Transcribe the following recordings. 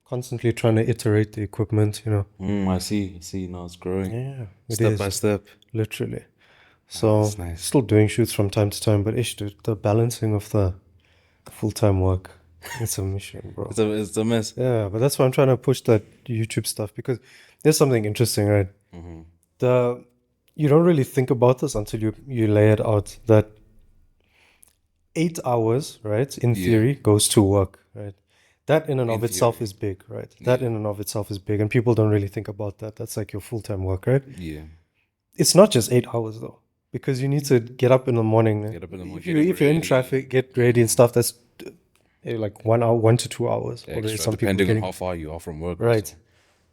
constantly trying to iterate the equipment, I see. No, it's growing. Yeah, it Step is. by step. Literally. So, That's nice. still doing shoots from time to time, but dude, the balancing of the full-time work, it's a mission, bro. It's a mess. Yeah, but that's why I'm trying to push that YouTube stuff, because there's something interesting, right? You don't really think about this until you lay it out, that 8 hours, right, in theory, goes to work, right? That in and of itself is big, right? That in and of itself is big, and people don't really think about that. That's like your full-time work, right? Yeah. It's not just 8 hours though, because you need to get up in the morning. Get up in the morning, If you're in traffic, get ready and stuff. That's like 1 hour, 1 to 2 hours. Extra, some depending on how far you are from work. Right.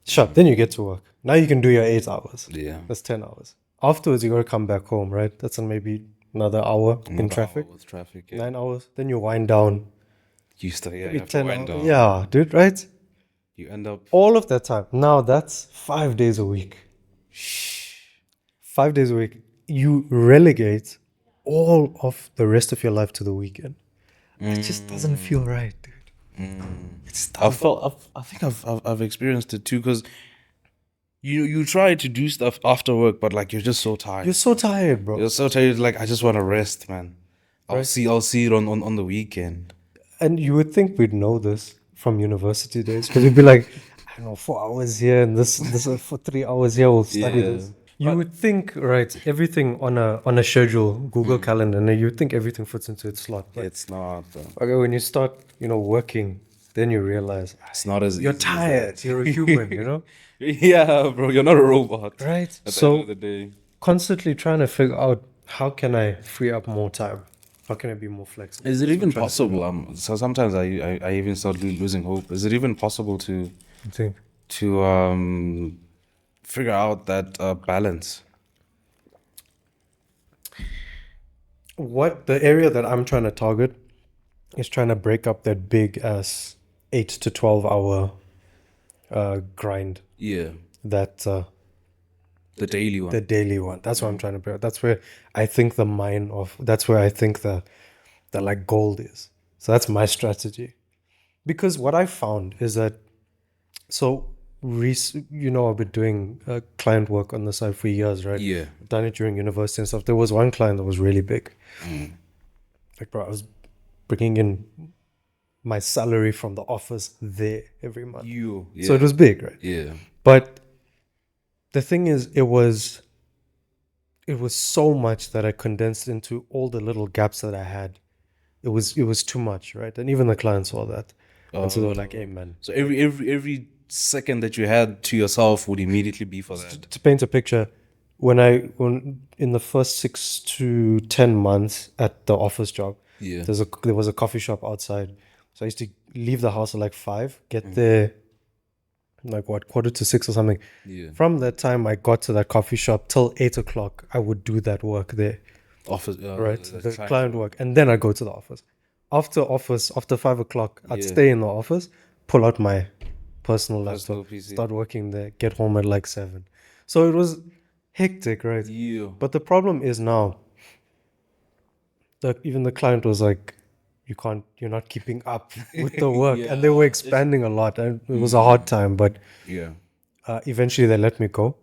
Sure. Then you get to work. Now you can do your 8 hours. Yeah. That's 10 hours. Afterwards, you got to come back home, right? That's maybe another hour in traffic. With traffic. 9 hours. Then you wind down. You still, you have to 10 wind hours. down. Yeah, dude, right? You end up all of that time. Now that's 5 days a week. 5 days a week. You relegate all of the rest of your life to the weekend. It just doesn't feel right, dude. It's tough. I think I've experienced it too, because you try to do stuff after work, but like you're just so tired. You're so tired, bro. You're so tired. Like, I just want to rest, man. I'll see it on the weekend. And you would think we'd know this from university days, because we'd be like, I don't know, 4 hours here and this for 3 hours here, we'll study this. You would think, right, everything on a schedule, Google Calendar, and you would think everything fits into its slot. But It's not. okay, when you start, working, then you realize It's not as you're easy as tired. You're a human, Yeah, bro, you're not a robot. Right. At the So end of the day. constantly trying to figure out, how can I free up more time? How can I be more flexible? Is it even possible? So sometimes I even start losing hope. Is it even possible to I think. figure out that balance? What the area that I'm trying to target is trying to break up that big ass 8 to 12 hour grind. Yeah, That the daily one. the daily one. That's what I'm trying to break. That's where I think that's where I think the like gold is. So that's my strategy. Because what I found is that, so I've been doing client work on the side for years, right? Yeah. Done it during university and stuff. There was one client that was really big. Like, bro, I was bringing in my salary from the office there every month. So it was big, right? Yeah. But the thing is, it was so much that I condensed into all the little gaps that I had. It was too much, right? And even the clients saw that. And so they were like, hey, man. So every second that you had to yourself would immediately be for that. To paint a picture, when in the first 6 to 10 months at the office job, there was a coffee shop outside. So I used to leave the house at like 5, get there like 5:45 or something. Yeah. From that time I got to that coffee shop till 8 o'clock, I would do that work there. Office, right? The client work. And then I'd go to the office. After 5 o'clock, I'd stay in the office, pull out my personal laptop, PC. Start working there, get home at like 7. So it was hectic, right? Yeah. But the problem is now that even the client was like, you're not keeping up with the work. And they were expanding a lot. And it was a hard time, but eventually they let me go.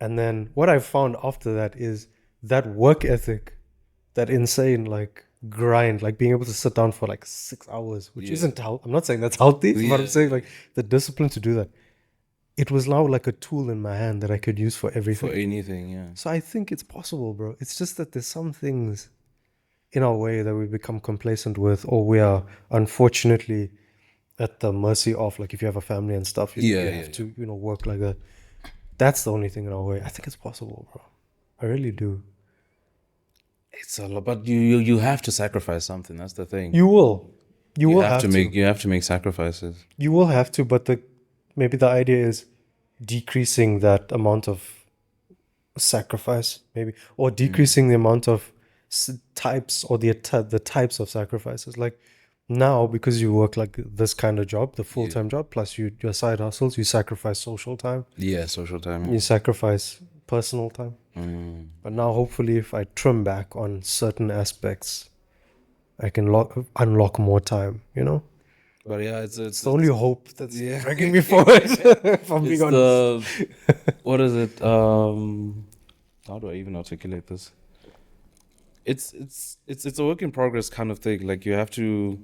And then what I found after that is that work ethic, that insane like grind, like being able to sit down for like 6 hours, which isn't healthy. I'm not saying that's healthy, but I'm saying like the discipline to do that. It was now like a tool in my hand that I could use for everything. For anything, yeah. So I think it's possible, bro. It's just that there's some things in our way that we become complacent with, or we are unfortunately at the mercy of, like if you have a family and stuff, you have to, work like that. That's the only thing in our way. I think it's possible, bro. I really do. It's a lot, but you have to sacrifice something. That's the thing. You will. You have to make sacrifices. You will have to, but maybe the idea is decreasing that amount of sacrifice, maybe, or decreasing the amount of types, or the types of sacrifices. Like now, because you work like this kind of job, the full-time job, plus your side hustles, you sacrifice social time. Yeah, social time. You sacrifice personal time. But now, hopefully, if I trim back on certain aspects, I can unlock more time, But yeah, It's the only hope that's dragging me forward. If I'm being honest. What is it? How do I even articulate this? It's a work in progress kind of thing. Like you have to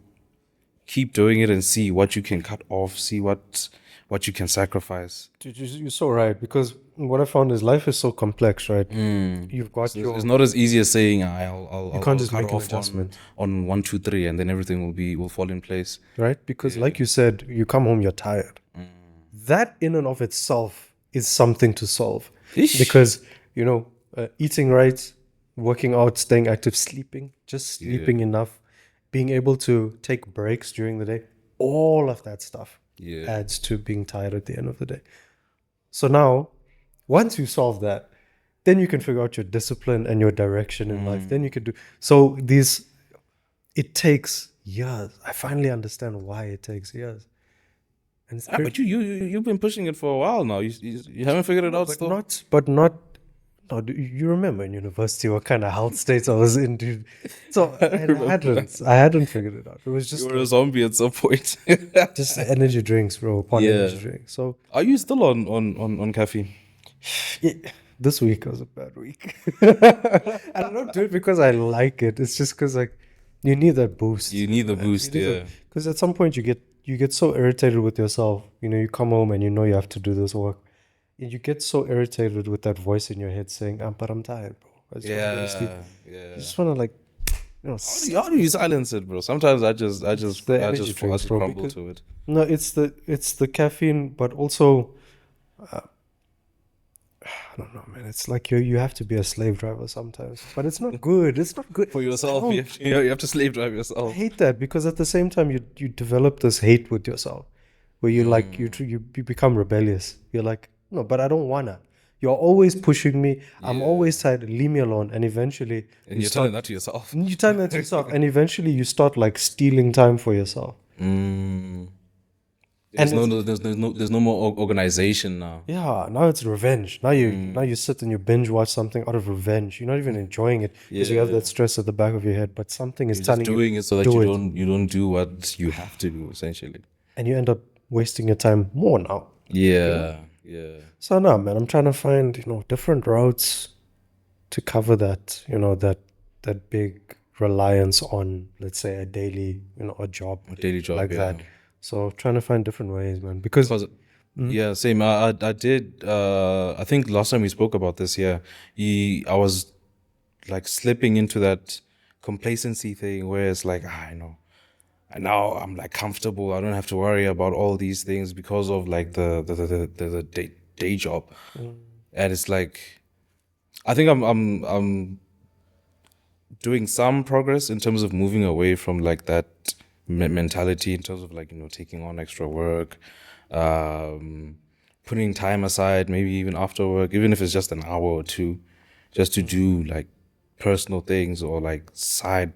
keep doing it and see what you can cut off, see what you can sacrifice. Dude, you're so right, because what I found is life is so complex, right? You've got It's not as easy as saying I'll can't just cut make an off adjustment. on 1, 2, 3, and then everything will fall in place. right? Because like you said, you come home, you're tired. That in and of itself is something to solve. Ish. Because, eating right, working out, staying active, sleeping, just sleeping enough, being able to take breaks during the day, all of that stuff adds to being tired at the end of the day. So now, once you solve that, then you can figure out your discipline and your direction in life. Then you can do so. It takes years. I finally understand why it takes years. And it's But you've been pushing it for a while now. You haven't figured it out still. No, you remember in university what kind of health states I was in, dude. So I hadn't figured it out. It was just You were a zombie at some point. just energy drinks, bro. Energy drinks. So are you still on caffeine? this week was a bad week. I don't do it because I like it. It's just because like you need that boost. You need the boost, Because at some point you get so irritated with yourself. You come home and you have to do this work. And you get so irritated with that voice in your head saying, but I'm tired, bro. I just want to go to sleep. You just want to like, How do you silence it, bro? Sometimes I just drinks, bro, crumble to it. No, it's the caffeine, but also I don't know, man. It's like you have to be a slave driver sometimes, but it's not good. It's not good For yourself. You have to slave drive I yourself. hate that because at the same time you develop this hate with yourself, where you like you become rebellious. You're like, no, but I don't wanna. You're always pushing me. I'm always tired. Leave me alone. And eventually, And you're telling that to yourself. you tell that to yourself, and eventually you start like stealing time for yourself. There's no more organization now. Yeah, now it's revenge. Now you sit and you binge watch something out of revenge. You're not even enjoying it because you have that stress at the back of your head. But something is telling Just doing you it so that you don't do what you have to do, essentially. and you end up wasting your time more now. Yeah. So now, man, I'm trying to find different routes to cover that. That big reliance on, let's say, a daily a job like that. So trying to find different ways, man. Because yeah, same. I did. I think last time we spoke about this. Yeah, I was like slipping into that complacency thing where it's like I know. And now I'm like comfortable. I don't have to worry about all these things because of like the day job. And it's like, I think I'm doing some progress in terms of moving away from like that mentality in terms of like taking on extra work, putting time aside, maybe even after work, even if it's just an hour or two, just to do like personal things or like side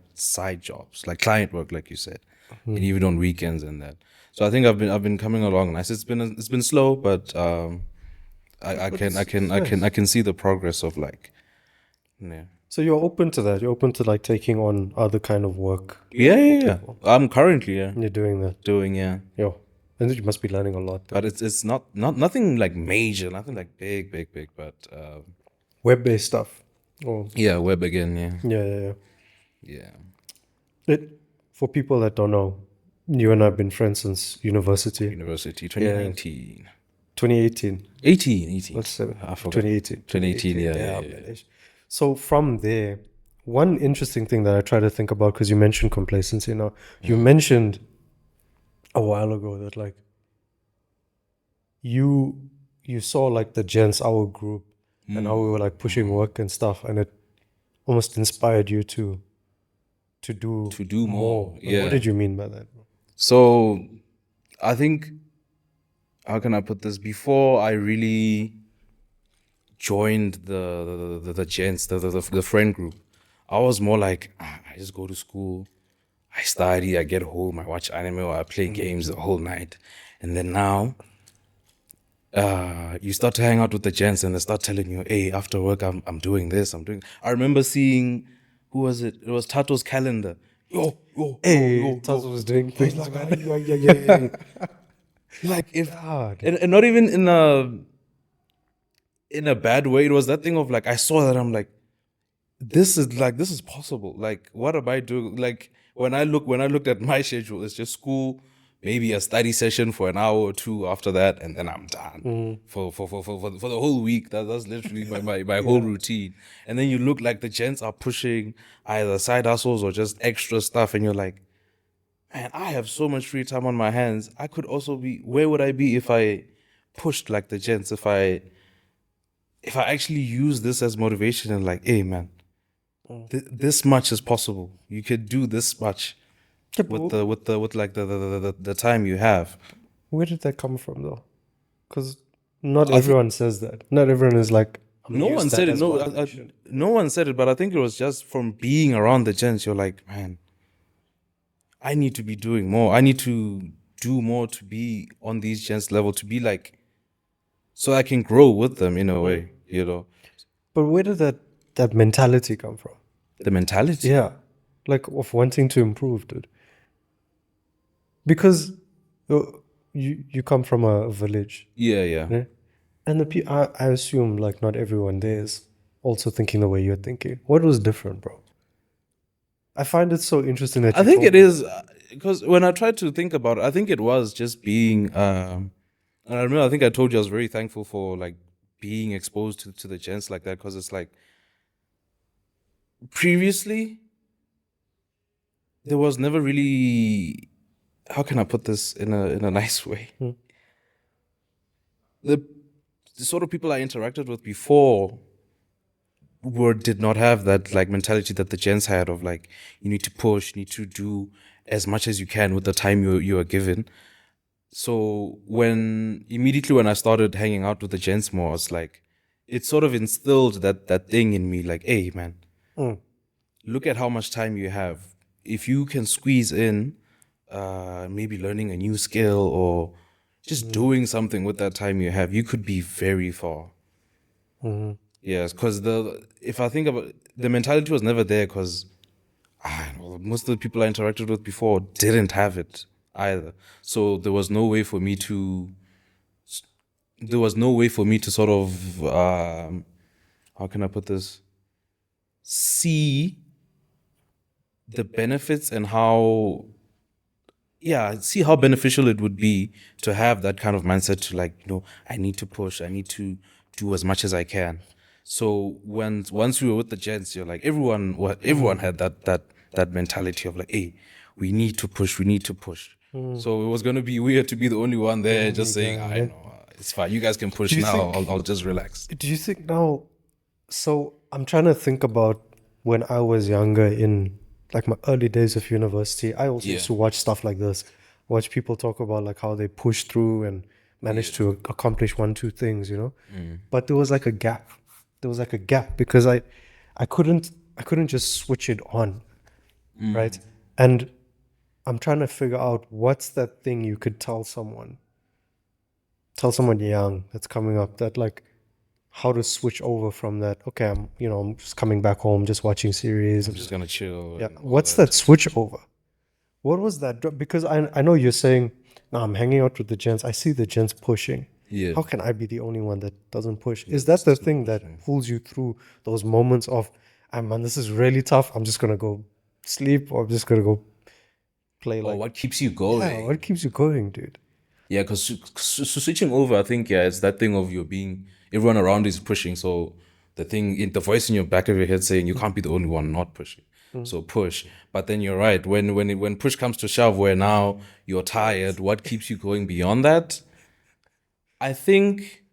jobs, like client work, like you said. And even on weekends and that. So I think I've been coming along nice. It's been slow, but I can see the progress of like So you're open to that? You're open to like taking on other kind of work? Yeah. I'm currently You're doing that? Yeah. And you must be learning a lot. But it's not nothing like major, nothing like big, but web-based stuff. Yeah, web again. Yeah. For people that don't know, you and I have been friends since university. 2019. 2018. 18. Let's say I forgot. 2018. 2018, yeah. So from there, one interesting thing that I try to think about, because you mentioned complacency now, you mentioned a while ago that like you saw like the gents, our group, and how we were like pushing work and stuff, and it almost inspired you to do more. Yeah. What did you mean by that? So I think, how can I put this? Before I really joined the gents, the friend group, I was more like, I just go to school, I study, I get home, I watch anime or I play games the whole night. And then now you start to hang out with the gents and they start telling you, hey, after work I'm doing this, I remember seeing, who was it? It was Tato's calendar. Hey, Tazo was doing things like, yeah. Like if God. and not even in a bad way. It was that thing of like I saw that I'm like, this is possible. Like, what am I doing? Like when I looked at my schedule, it's just school, maybe a study session for an hour or two after that, and then I'm done for the whole week. That's literally my whole routine. And then you look like the gents are pushing either side hustles or just extra stuff, and you're like, man, I have so much free time on my hands. I could also be. Where would I be if I pushed like the gents? If I actually use this as motivation and like, hey man, this much is possible. You could do this much with like the time you have. Where did that come from though? Because not everyone says that. Not everyone is like, No one said it. No one said it. But I think it was just from being around the gents. You're like, man, I need to be doing more. I need to do more to be on these gents level, to be like, so I can grow with them in a way, you know. But where did that mentality come from? The mentality. Yeah, like of wanting to improve, dude. Because you come from a village. Yeah. And I assume like not everyone there is also thinking the way you're thinking. What was different, bro? I find it so interesting that I think it is because when I tried to think about it, I think it was just being. And I remember, I think I told you I was very thankful for like being exposed to the gents like that, because it's like previously there was never really. How can I put this in a nice way? The sort of people I interacted with before did not have that like mentality that the gents had of like, you need to push, you need to do as much as you can with the time you are given. So immediately when I started hanging out with the gents more, it's like it sort of instilled that thing in me, like, hey man, look at how much time you have. If you can squeeze in maybe learning a new skill or just doing something with that time you have, you could be very far. Yes, because if I think about it, the mentality was never there, because most of the people I interacted with before didn't have it either. So there was no way for me to sort of how can I put this? See the benefits and see how beneficial it would be to have that kind of mindset to like, I need to push, I need to do as much as I can. So once we were with the gents, you're like, everyone had that mentality of like, hey, we need to push. So it was gonna be weird to be the only one there just saying, I know, it's fine, you guys can push now. I'll just relax. Do you think now? So I'm trying to think about when I was younger, in like my early days of university. I also used to watch stuff like this, watch people talk about like how they push through and manage to accomplish 1-2 things, But there was like a gap. Because I couldn't just switch it on, right? And I'm trying to figure out what's that thing you could tell someone young that's coming up, that like how to switch over from that. Okay, I'm just coming back home, just watching series. I'm just gonna chill. Yeah. What's that switch over? What was that? Because I know you're saying, no, I'm hanging out with the gents. I see the gents pushing. Yeah. How can I be the only one that doesn't push? Is that the thing that pulls you through those moments of, man, this is really tough, I'm just gonna go sleep, or I'm just gonna go play? Like, what keeps you going? Yeah, what keeps you going, dude? Yeah, because switching over, I think, it's that thing of everyone around is pushing. So the voice in your back of your head saying you can't be the only one not pushing. So push. But then you're right. When push comes to shove, where now you're tired, what keeps you going beyond that? I think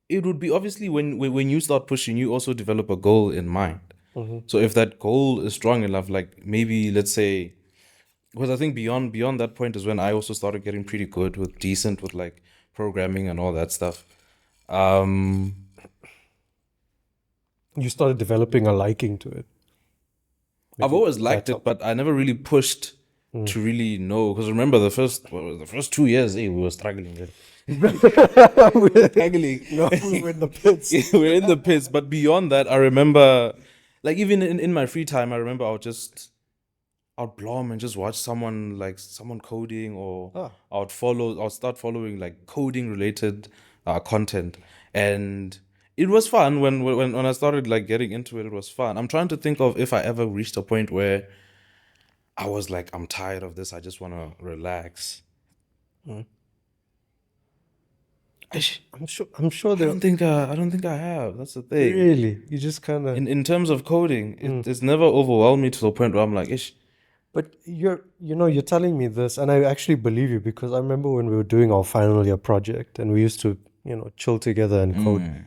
it would be obviously when you start pushing, you also develop a goal in mind. So if that goal is strong enough, like maybe let's say, because I think beyond that point is when I also started getting pretty good decent with like programming and all that stuff. You started developing a liking to it. I've always liked it, but I never really pushed to really know. Because remember the first 2 years, we were struggling. We were struggling. No, we were in the pits. We're in the pits. But beyond that, I remember like even in my free time, I remember I'd blom and just watch someone coding, or I'd start following like coding related content, and it was fun when I started like getting into it. It was fun. I'm trying to think of if I ever reached a point where I was like, I'm tired of this. I just want to relax. I'm sure I don't think I have. That's the thing. Really, you just kind of In terms of coding, it's never overwhelmed me to the point where I'm like, ish. But you're telling me this, and I actually believe you, because I remember when we were doing our final year project and we used to, chill together and code.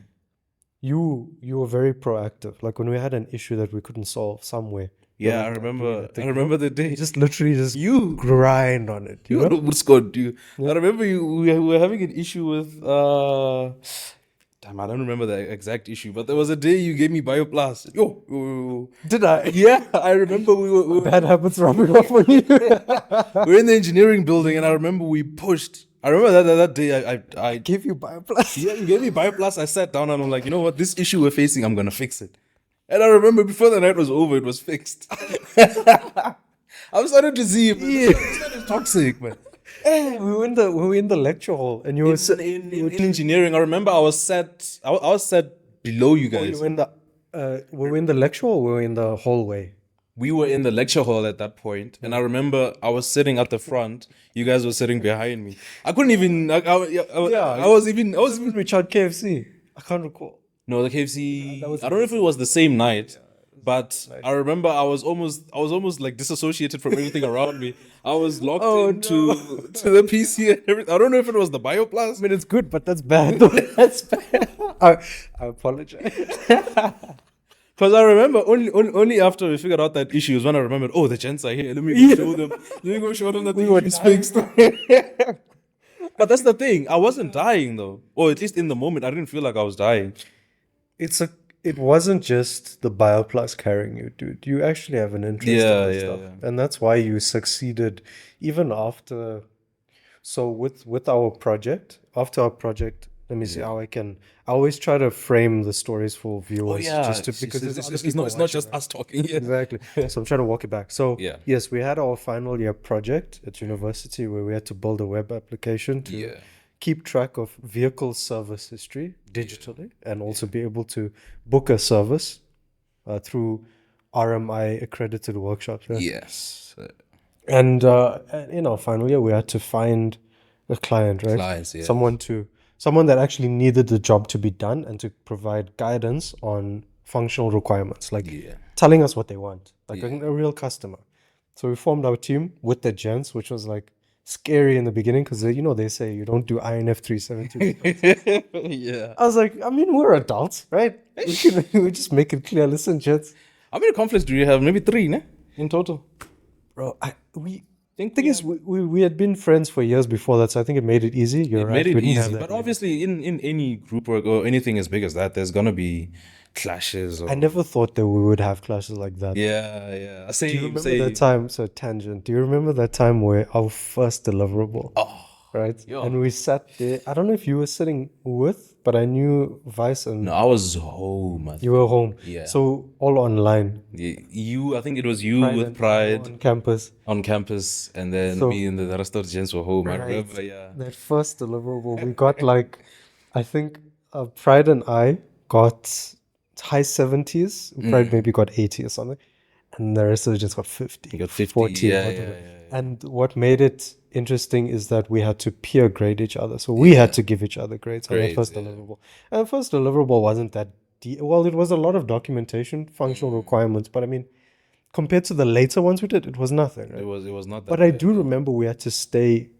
You were very proactive. Like when we had an issue that we couldn't solve somewhere. Yeah, I remember the day. Just literally you grind on it. You know what's good, dude. I remember we were having an issue with damn, I don't remember the exact issue, but there was a day you gave me Bioplast. Yo. Did I? Yeah, I remember we were bad habits rubbing off on you. We're in the engineering building, and I remember we pushed. I remember that day I gave you Bioplast. Yeah, you gave me Bioplast. I sat down and I'm like, you know what? This issue we're facing, I'm gonna fix it. And I remember before the night was over, it was fixed. I'm starting to see it's toxic, man. We were in the lecture hall, and you were in engineering. I remember I was sat below you guys. Were we in the lecture hall or were we in the hallway? We were in the lecture hall at that point, and I remember I was sitting at the front. You guys were sitting behind me. I couldn't even. I was even. We tried KFC. I can't recall. No, the KFC. I don't know if it was the same night, but I remember I was almost like disassociated from everything around me. I was locked into the PC and everything. I don't know if it was the Bioplast. I mean, it's good, but that's bad. That's bad. I apologize. Because I remember only after we figured out that issue is when I remembered, the gents are here. Let me go show them. Let me go show them that the issue is fixed. But that's the thing. I wasn't dying though. Or at least in the moment, I didn't feel like I was dying. It wasn't just the Bioplast carrying you, dude. You actually have an interest in this stuff. Yeah. And that's why you succeeded even after. So with our project, after our project, let me see how I always try to frame the stories for viewers. Because it's not just us talking. Yeah. Exactly. So I'm trying to walk it back. So yes, we had our final year project at university where we had to build a web application to keep track of vehicle service history digitally, and also be able to book a service through RMI accredited workshops. Right? Yes. And in our final year, we had to find a client, right? Clients, yeah. Someone that actually needed the job to be done and to provide guidance on functional requirements, like telling us what they want, like a real customer. So we formed our team with the gents, which was like scary in the beginning because they say you don't do INF 372. Yeah. I was like, I mean, we're adults, right? We just make it clear. Listen, gents. How many conflicts do you have? Maybe 3, ne? In total. Bro, thing is, we had been friends for years before that, so I think it made it easy. You're right. Made it easy, but obviously in any group work or anything as big as that, there's gonna be clashes. I never thought that we would have clashes like that. Yeah. Do you remember that time? So tangent. Do you remember that time where our first deliverable? Right. Yeah. And we sat there. I don't know if you were sitting with, but I knew Vice and. No, I was home. You were home. Yeah. So all online. Yeah, I think it was you with Pride on campus, and then me and the rest of the gents were home. Right. I remember, that first deliverable, we got like, I think Pride and I got high 70s. Pride maybe got 80 or something, and the rest of the gents got 50. You got 50. 40. Yeah. And what made it interesting is that we had to peer grade each other. So we had to give each other grades on the first deliverable. And the first deliverable wasn't that well, it was a lot of documentation, functional requirements, but I mean, compared to the later ones we did, it was nothing. Right? It was not that. But I do remember we had to stay.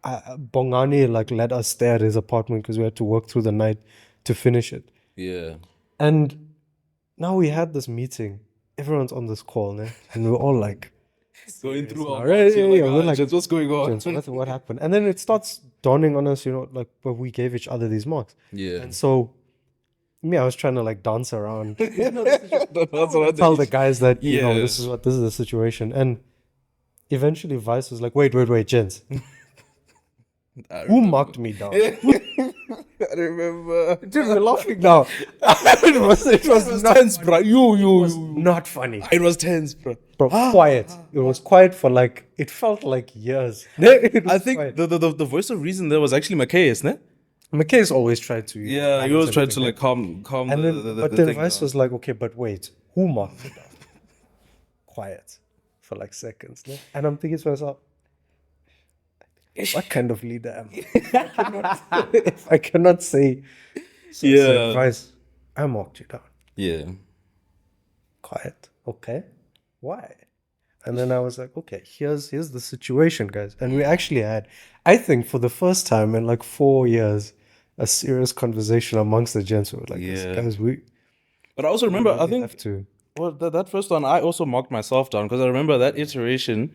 Bongani let us stay at his apartment because we had to work through the night to finish it. Yeah. And now we had this meeting. Everyone's on this call, né? And we're all like. Going through our we're like, what's going on? What happened? And then it starts dawning on us, but we gave each other these marks. Yeah. And so, I was trying to like dance around. Tell the guys that this is the situation. And eventually, Vice was like, "Wait, gents, Who marked me down? I remember. Dude, we're laughing now. it was not tense, bro. not funny. It was tense, bro. Bro, quiet. It was quiet for like, it felt like years. I think the voice of reason there was actually Mackay's, ne? McKay's always tried to. Yeah, he always tried to like calm and then, but the advice was like, okay, but wait, who marked me down? Quiet for like seconds. Ne? And I'm thinking to myself, what kind of leader am I? If I cannot say some advice, I marked you down. Yeah. Quiet. Okay. Why? And then I was like, okay, here's the situation, guys. And we actually had, I think for the first time in like 4 years, a serious conversation amongst the gents. We were like, guys, But I also remember, I think, have to. Well, that first one, I also marked myself down because I remember that iteration,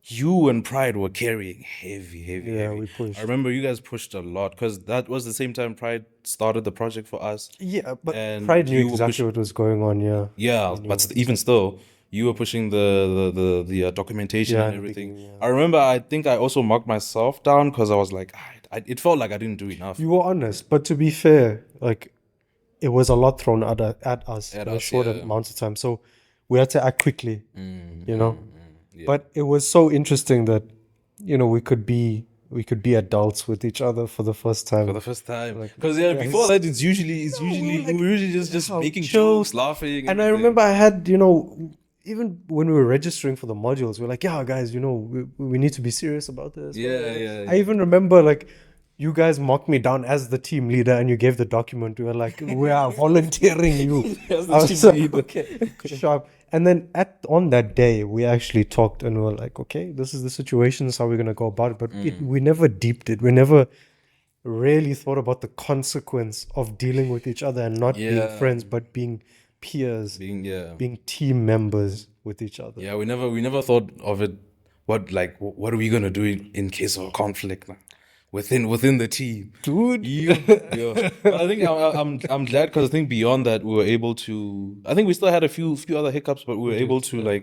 you and Pride were carrying heavy. Yeah, we pushed. I remember you guys pushed a lot because that was the same time Pride started the project for us. Yeah, but And Pride knew you were exactly what was going on, yeah. Yeah, but even still, you were pushing the documentation and everything. I remember, I think I also marked myself down because I was like, it felt like I didn't do enough. You were honest, but to be fair, like, it was a lot thrown at us in a short amount of time. So we had to act quickly, you know. Yeah. But it was so interesting that, you know, we could be adults with each other for the first time. Because before that, we're usually just making jokes, laughing. And I remember I had, you know, even when we were registering for the modules, we were like, yeah, guys, you know, we need to be serious about this. I even remember like, you guys mocked me down as the team leader and you gave the document. We were like, we are volunteering you. I was like, okay, sharp. And then on that day, we actually talked and we were like, okay, this is the situation. This is how we're going to go about it. But we never deeped it. We never really thought about the consequence of dealing with each other and not being friends, but being peers, being team members with each other. Yeah, we never thought of it. What are we going to do in case of a conflict? Man? Within the team, dude. I think I'm glad because I think beyond that we were able to. I think we still had a few other hiccups, but we were able to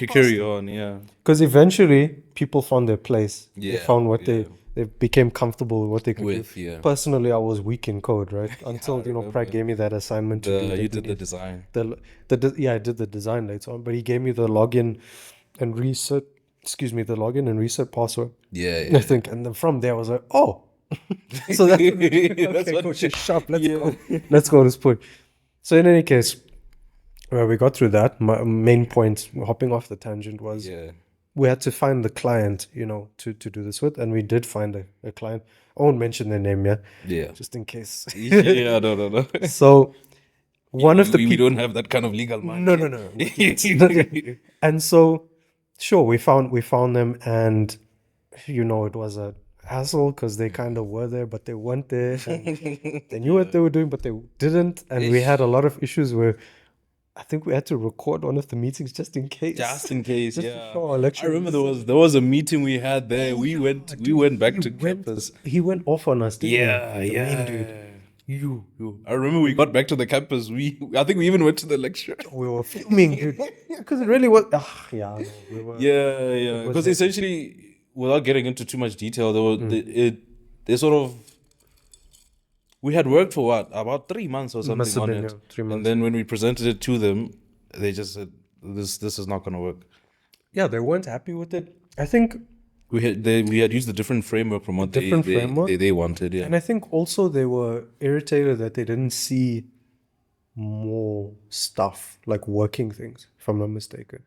carry on. Yeah, because eventually people found their place. They found what they became comfortable with what they could do. Yeah. Personally, I was weak in code, right? Until Prag gave me that assignment to do. You did the design. I did the design later on, but he gave me the login and reset. The login and reset password. I think, and then from there I was like, oh, so that's okay, cool, sharp. Let's go. This point. So in any case, we got through that. My main point, hopping off the tangent, was we had to find the client, to do this with, and we did find a client. I won't mention their name, just in case. No. So one of the people, we don't have that kind of legal mind. No. And so. Sure, we found them, and it was a hassle because they kind of were there, but they weren't there. And they knew what they were doing, but they didn't. And we had a lot of issues where I think we had to record one of the meetings just in case. I remember there was a meeting we had there. We went back to campus. He went off on us. Didn't he? Main dude. You. I remember we got back to the campus. I think we even went to the lecture. We were filming, dude. Because it really was. Because essentially, without getting into too much detail, they sort of. We had worked for about 3 months or something on it. 3 months. And then when we presented it to them, they just said, "This is not going to work." Yeah, they weren't happy with it. I think. We had used a different framework from what they wanted, And I think also they were irritated that they didn't see more stuff, like working things, if I'm not mistaken.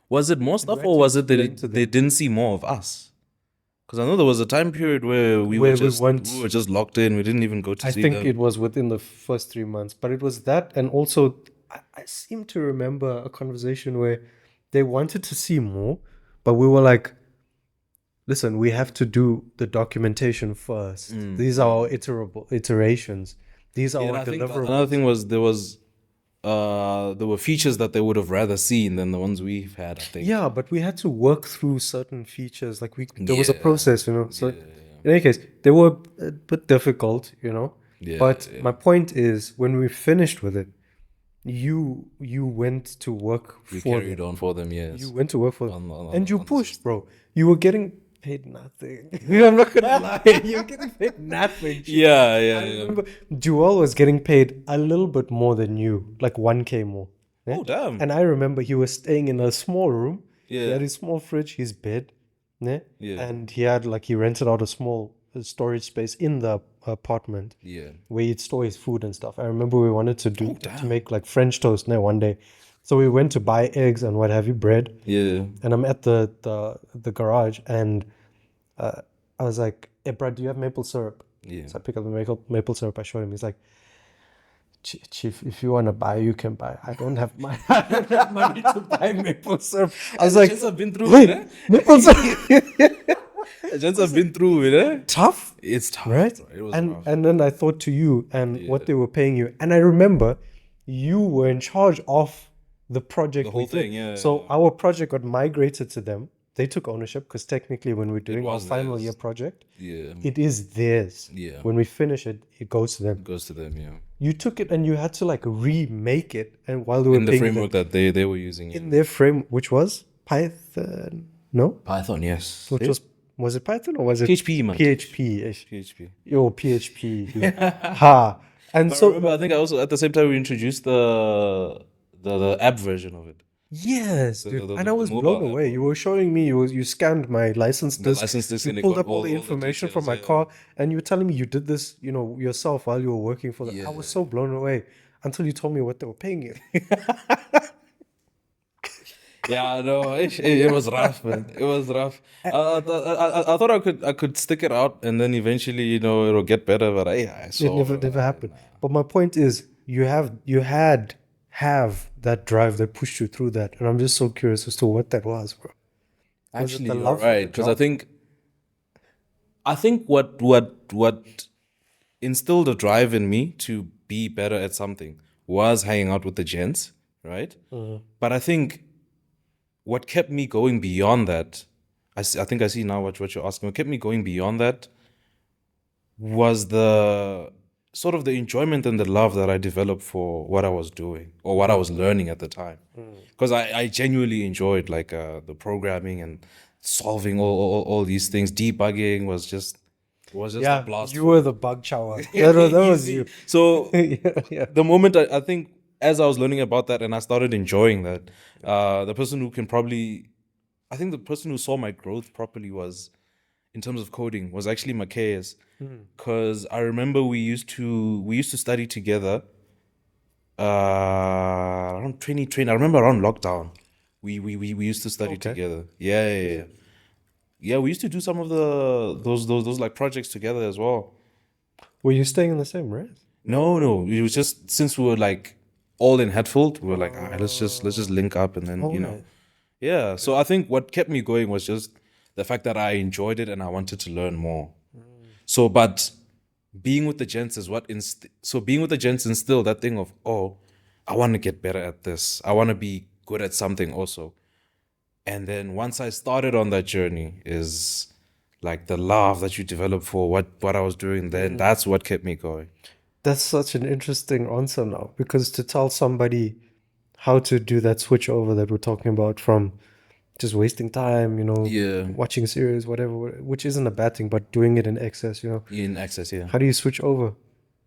Was it more stuff, or was it that they didn't see more of us? Because I know there was a time period where we were just locked in. We didn't even go to see them. I think it was within the first 3 months. But it was that, and also I seem to remember a conversation where they wanted to see more, but we were like, listen, we have to do the documentation first. These are our iterations. These are our deliverables. Another thing was there were features that they would have rather seen than the ones we've had, I think. Yeah, but we had to work through certain features. Like there was a process, So in any case, they were a bit difficult, But my point is, when we finished with it, you went to work for them. You carried on for them, yes. You went to work for them. And you pushed, bro. You were getting paid nothing. I'm not gonna lie. You're getting paid nothing. Yeah, I yeah. remember Joel was getting paid a little bit more than you, like 1K more. Yeah? Oh, damn. And I remember he was staying in a small room. He Yeah. had his small fridge, his bed, yeah? Yeah. And he had like he rented out a small storage space in the apartment Yeah. where he'd store his food and stuff. I remember we wanted to do to damn. make like French toast now one day. So we went to buy eggs and what have you, bread. Yeah. And I'm at the garage and I was like, hey, Brad, do you have maple syrup? Yeah. So I pick up the maple syrup. I showed him. He's like, Chief, if you want to buy, you can buy. I don't have money. I don't have money to buy maple syrup. I was like, Gents have been through wait, it, eh? maple syrup. Gents have been through it, eh? Tough, It's tough, right? bro. It was and rough. and then I thought to you and what they were paying you, and I remember you were in charge of the project. The whole we did. thing, yeah. So our project got migrated to them. They took ownership because technically, when we're doing our was final theirs. year project, Yeah. it is theirs. Yeah. When we finish it, it goes to them. It goes to them, yeah. You took it and you had to like remake it, and while they were In the paying them framework that they were using. in their frame, which was Python, no, Python, yes. which was it Python or was it PHP, man. PHP-ish. PHP. Yo, PHP. dude. Ha. And But so remember, I think I also at the same time we introduced the app version of it. yes, dude. the- And the I was mobile blown app. away. You were showing me you scanned my license disc. license disc and You it pulled got up all all the the information from details, my yeah. car, and you were telling me you did this, yourself while you were working for them. I was so blown away until you told me what they were paying you. Yeah, no, it was rough, man. It was rough. I thought I could stick it out, and then eventually, it'll get better. But I It saw never happened. But my point is, you had that drive that pushed you through that, and I'm just so curious as to what that was, bro. Was it Actually, the you're love for the right, because I job? think what instilled a drive in me to be better at something was hanging out with the gents, right? But I think what kept me going beyond that, I think I see now what you're asking. What kept me going beyond that was the sort of the enjoyment and the love that I developed for what I was doing or what I was learning at the time. Because I genuinely enjoyed like the programming and solving all these things. Debugging was just a blast. you were the bug chower. That was Easy. you. So yeah. the moment I think as I was learning about that and I started enjoying that, the person who saw my growth properly was, in terms of coding, was actually Macias. Because I remember we used to study together around 2020. I remember around lockdown. We used to study together. Yeah. Yeah, we used to do some of those like projects together as well. Were you staying in the same res? No. It was just since we were like all in Hatfield, we were like, all right, let's just link up and then Right. Yeah. So I think what kept me going was just the fact that I enjoyed it and I wanted to learn more. So, but being with the gents is what being with the gents instilled that thing of, oh, I want to get better at this. I want to be good at something also. And then once I started on that journey is like the love that you develop for what I was doing then, that's what kept me going. That's such an interesting answer now, because to tell somebody how to do that switch over that we're talking about from just wasting time, Yeah. watching a series, whatever, which isn't a bad thing, but doing it in excess, In access, yeah. how do you switch over?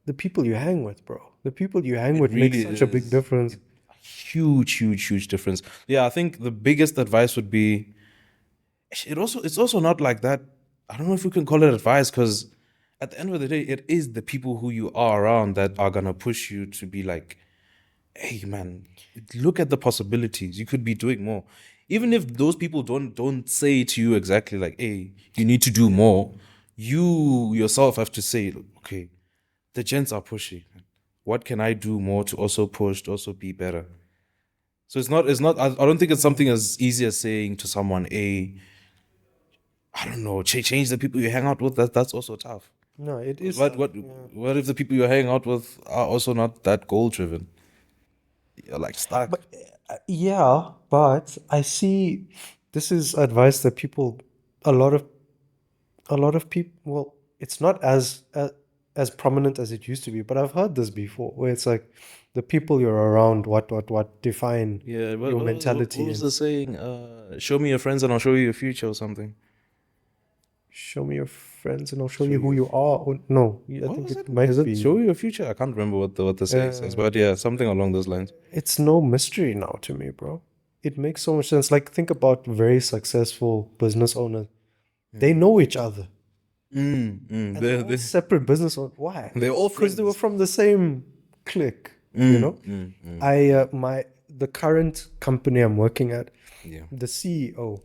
The people you hang with, bro. The people you hang with make really such a big is. difference. Huge difference. Yeah, I think the biggest advice would be it's also not like that. I don't know if we can call it advice, because at the end of the day, it is the people who you are around that are gonna push you to be like, hey man, look at the possibilities. You could be doing more. Even if those people don't say to you exactly like, hey, you need to do more, you yourself have to say, okay, the gents are pushing. What can I do more to also push, to also be better? So it's not I don't think it's something as easy as saying to someone, hey, I don't know, change the people you hang out with. That's also tough. No, it is. What if the people you're hanging out with are also not that goal driven? You're like stuck. Yeah, but I see this is advice that a lot of people, well, it's not as prominent as it used to be, but I've heard this before, where it's like the people you're around, what define Yeah, your mentality. what was the saying? Show me your friends and I'll show you your future or something. show me your friends and I'll show you who you are. Or, no, I think it might Is it be. show your future? I can't remember what the saying says, but yeah, something along those lines. It's no mystery now to me, bro. It makes so much sense. Like, think about very successful business owners. They know each other. And they're all separate business owners. Why? They're all because they were from the same clique. You know, the current company I'm working at, the CEO.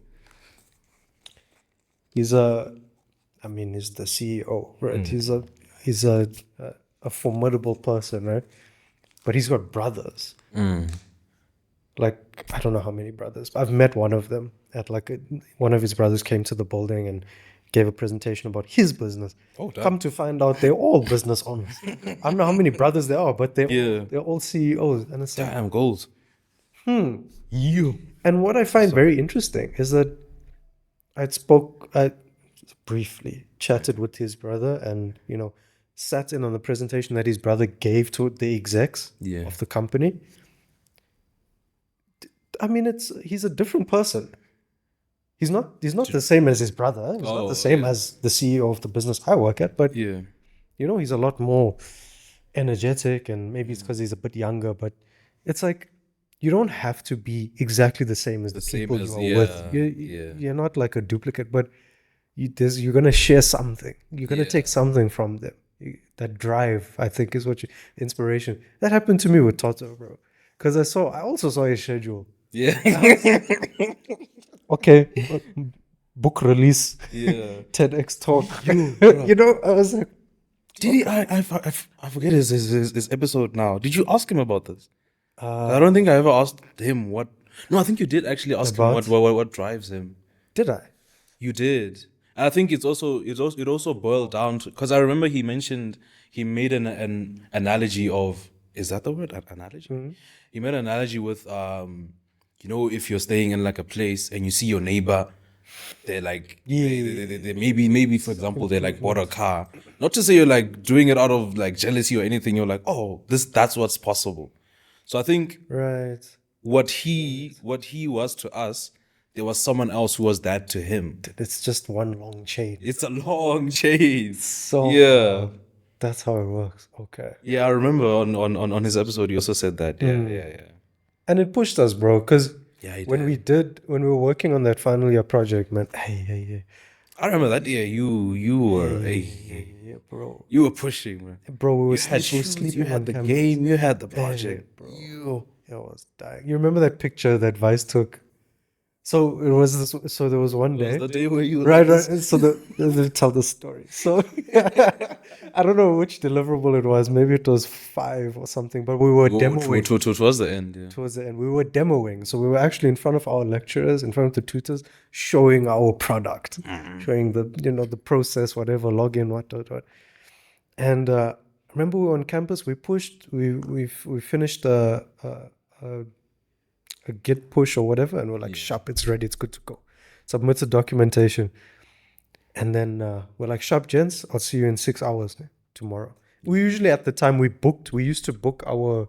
He's the CEO, right? He's a formidable person, right? But he's got brothers. Like, I don't know how many brothers. I've met one of them at one of his brothers came to the building and gave a presentation about his business. Come to find out, they're all business owners. I don't know how many brothers there are, but they're all CEOs. And it's like, damn, goals. You. And what I find very interesting is that I briefly chatted with his brother and, sat in on the presentation that his brother gave to the execs of the company. I mean, he's a different person. He's not the same as his brother. He's not the same as the CEO of the business I work at, but he's a lot more energetic, and maybe it's because he's a bit younger, but it's like you don't have to be exactly the same as the people you are with. You're not like a duplicate, but you're going to share something. You're going to take something from them. That drive, I think, is what inspiration. That happened to me with Toto, bro. Because I also saw his schedule. Yeah. Okay. Book release. Yeah. TEDx talk. I was like, did he? I forget his episode now. Did you ask him about this? I don't think I ever asked him what. No, I think you did actually ask him what drives him. Did I? You did. I think it also boiled down to, because I remember he made an analogy of, is that the word, analogy? Mm-hmm. He made an analogy with if you're staying in like a place and you see your neighbor, they're like they maybe for example they like bought a car. Not to say you're like doing it out of like jealousy or anything. You're like, oh, that's what's possible. So I think what he was to us, there was someone else who was that to him. It's just one long chain. It's a long chain. So that's how it works. Okay. Yeah, I remember on his episode he also said that. Yeah. And it pushed us, bro, because when we were working on that final year project, man. Hey. I remember that year you were bro. You were pushing, man. Bro, we were sleeping. You had the game, you had the project, bro. I was dying. You remember that picture that Vice took? So it was this. So there was one day. It was the day where you right. So let tell the story. So I don't know which deliverable it was. Maybe it was 5 or something. But we were demoing. Towards the end. Yeah. Towards the end, we were demoing. So we were actually in front of our lecturers, in front of the tutors, showing our product, showing the process, whatever, login, what. And remember, we were on campus. We pushed. We finished a Git push or whatever, and we're like, sharp, it's ready, it's good to go. Submit the documentation. And then we're like, sharp, gents, I'll see you in 6 hours tomorrow. We usually, at the time we used to book our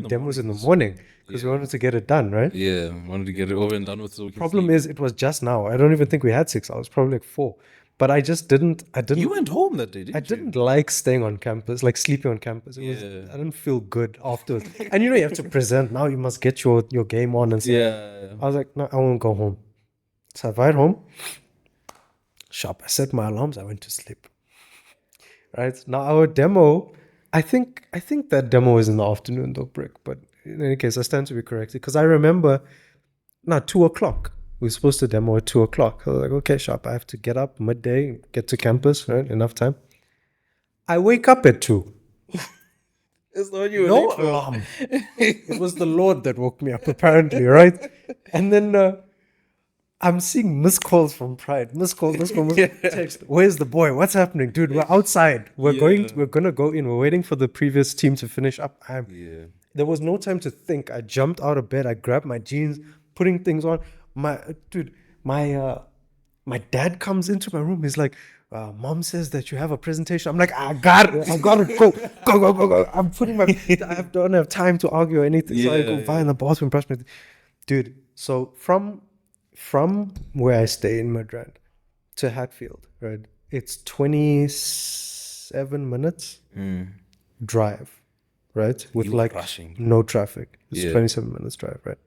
demos in the morning because we wanted to get it done, right? Yeah, wanted to get it over and done with. So problem is, it was just now. I don't even think we had 6 hours, probably like 4. But I didn't. You went home that day, didn't you? I didn't like staying on campus, like sleeping on campus. I didn't feel good afterwards. And you have to present. Now you must get your game on and stuff. Yeah. I was like, no, I won't go home. So I arrived home. Sharp. I set my alarms. I went to sleep. Right? Now our demo, I think that demo is in the afternoon though, Brick. But in any case, I stand to be corrected. Because I remember, 2 o'clock. We were supposed to demo at 2 o'clock. I was like, okay, sharp. I have to get up midday, get to campus, right? Enough time. I wake up at 2. It's not you. No alarm. It was the Lord that woke me up, apparently, right? And then I'm seeing missed calls from Pride. Missed call. Text. Where's the boy? What's happening? Dude, we're outside. We're gonna go in. We're waiting for the previous team to finish up. There was no time to think. I jumped out of bed. I grabbed my jeans, putting things on. My dad comes into my room. He's like, Mom says that you have a presentation. I'm like, I got it. Go. I'm putting I don't have time to argue or anything. So I go by in the bathroom, brush my teeth. Dude, so from where I stay in Midrand to Hatfield, right? It's 27 minutes drive, right? With You were like rushing. no traffic. It's Yeah. 27 minutes drive, right?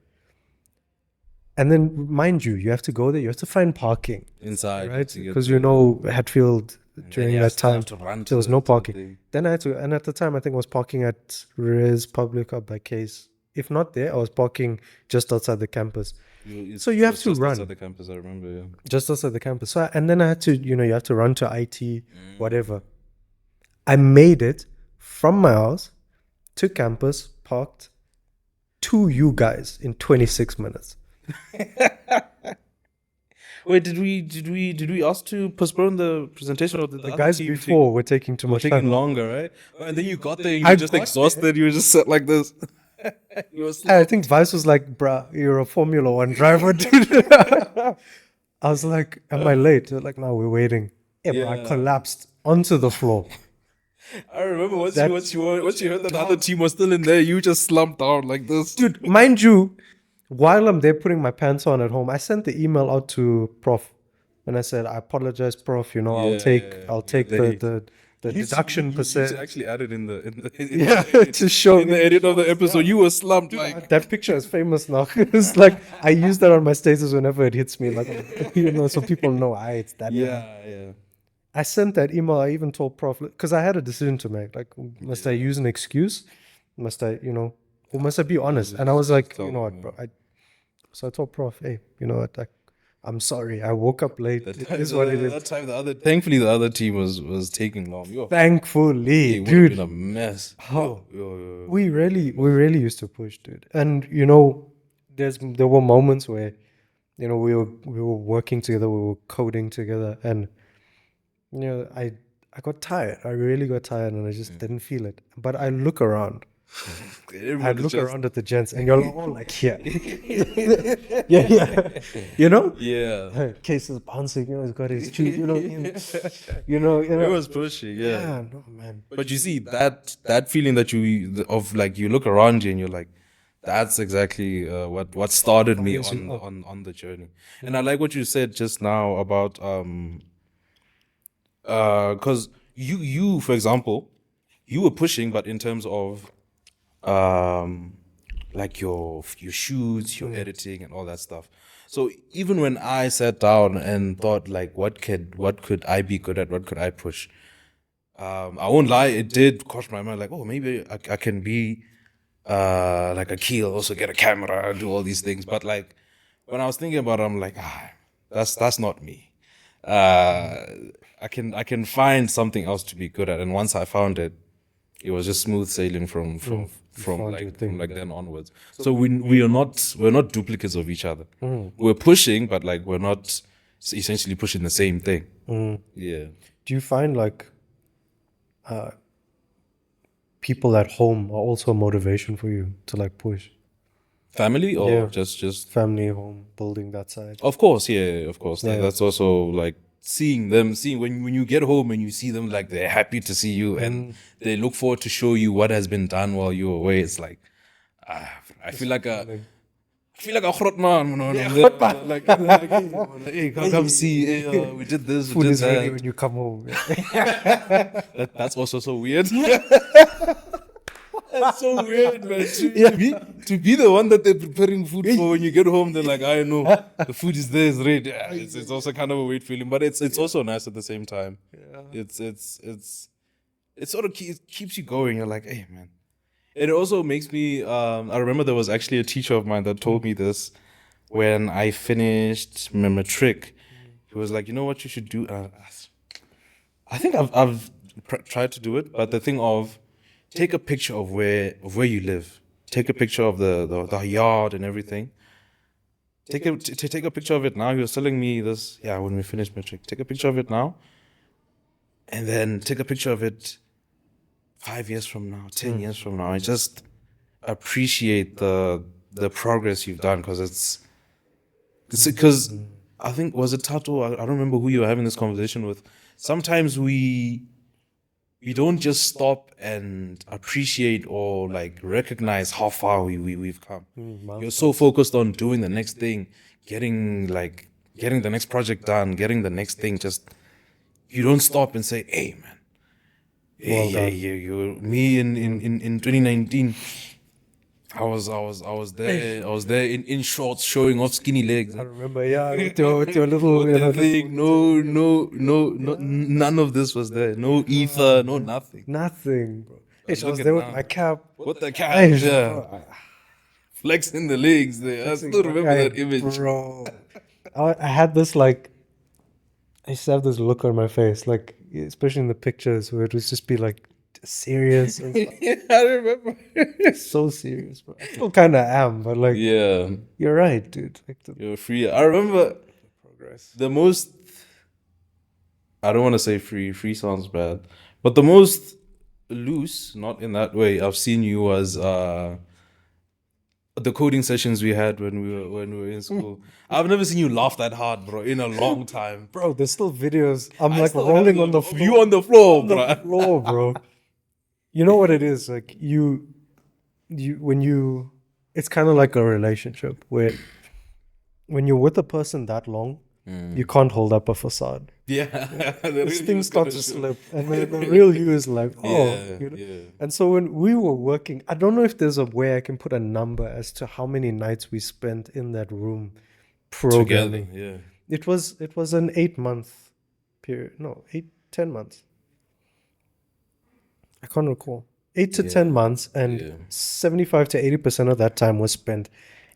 And then, mind you, you have to go there. You have to find parking Inside. right? to get Because the- Hatfield during you that still time have to run to there was the- no to the parking. thing. Then I had to, and at the time I think I was parking at Res Publica by Case. If not there, I was parking just outside the campus. So you it have was to just run. outside the campus, I remember. Yeah. Just outside the campus. So and then I had to, you have to run to IT, whatever. I made it from my house to campus, parked, to you guys in 26 minutes. Wait, did we ask to postpone the presentation, or did The other guys team before were taking too were much taking time. longer, right? And then you got there, and you I were just got exhausted. You were just sat like this. You were I think Vice was like, bruh, you're a Formula One driver, dude. I was like, am I late? They're like, no, we're waiting. Yeah, bro, I Yeah. collapsed onto the floor. I remember once you heard that the other team was still in there, you just slumped down like this. Dude, mind you, while I'm there putting my pants on at home, I sent the email out to Prof. And I said, I apologize, Prof. I'll take the deduction percent. Actually added in the Yeah, to show in the edit of the episode, you were slumped like. that picture is famous now. It's like I use that on my status whenever it hits me, like so people know it's that. Yeah. I sent that email. I even told Prof because I had a decision to make. Like, must I use an excuse? Must I, or must I be honest? And I was like, you know what, bro? So I told Prof, hey, you know what? I'm sorry. I woke up late. It is what it is. That time, thankfully, the other team was taking long. Thankfully, it would have dude. been a mess. We really used to push, dude. And there were moments where, we were working together, we were coding together, and I got tired. I really got tired, and I just didn't feel it. But I look around. I look around at the gents, and you're all like here. yeah. Yeah. Case is bouncing. He's got his shoes. It was pushing. Yeah. No, man. But you see that feeling that you look around you and you're like, that's exactly what started me on the journey. And I like what you said just now about because you for example, you were pushing, but in terms of like your shoots, your editing, and all that stuff. So even when I sat down and thought like, what could I be good at? What could I push? I won't lie, it did cross my mind like, oh, maybe I can be like a keel, also get a camera, do all these things. But like when I was thinking about it, I'm like, that's not me. I can find something else to be good at, and once I found it, it was just smooth sailing from then onwards. So we're not duplicates of each other. We're pushing, but like we're not essentially pushing the same thing. Yeah. Do you find like people at home are also a motivation for you to like push? Family or just family, home, building that side? Of course, yeah, of course. Yeah. That's also like seeing when you get home and you see them, like they're happy to see you and they look forward to show you what has been done while you're away. It's like I feel like a grot man, like hey, come see, hey, we did this, Food we did is ready that. when you come home. That's also so weird. That's so weird, man. To be the one that they're preparing food for when you get home, they're like, I know the food is there, it's ready. Yeah, it's also kind of a weird feeling, but it's also nice at the same time. Yeah. It sort of keeps you going. You're like, hey, man. It also makes me. I remember there was actually a teacher of mine that told me this when I finished my matric. He was like, you know what you should do. I think I've tried to do it, but the thing of take a picture of where you live. Take a picture of the yard and everything. Take a picture of it now. He was telling me this, when we finish matric. Take a picture of it now. And then take a picture of it 5 years from now, 10 years from now. And just appreciate the progress you've done, because because I think, was it Tato? I don't remember who you were having this conversation with. Sometimes we don't just stop and appreciate or like recognize how far we've come. You're so focused on doing the next thing, getting like getting the next project done, getting the next thing. Just you don't stop and say, "Hey, man, me in 2019." I was there in shorts showing off skinny legs. I remember, with your little thing. No, none of this was there. No ether, no nothing. Nothing, bro. I was there with my cap. What the cap? Yeah. Flexing the legs there. I still remember that image. Bro. I had this like, I used to have this look on my face, like, especially in the pictures where it would just be like serious. And yeah, I remember. So serious, bro. I still kind of am, but like, yeah, you're right, dude. Like you're free. I remember the most, I don't want to say free sounds bad, but the most loose, not in that way, I've seen you was the coding sessions we had when we were in school. I've never seen you laugh that hard, bro, in a long time. Bro, there's still videos. I'm like rolling on the floor. You on the floor, bro. Bro. You know what it is? Like it's kind of like a relationship where when you're with a person that long, you can't hold up a facade. Yeah. This thing starts to slip. And then the real you is like, And so when we were working, I don't know if there's a way I can put a number as to how many nights we spent in that room programming. Together, It was an 8-month period. No, 10 months. I can't recall. 8 to 10 months, and 75 to 80% of that time was spent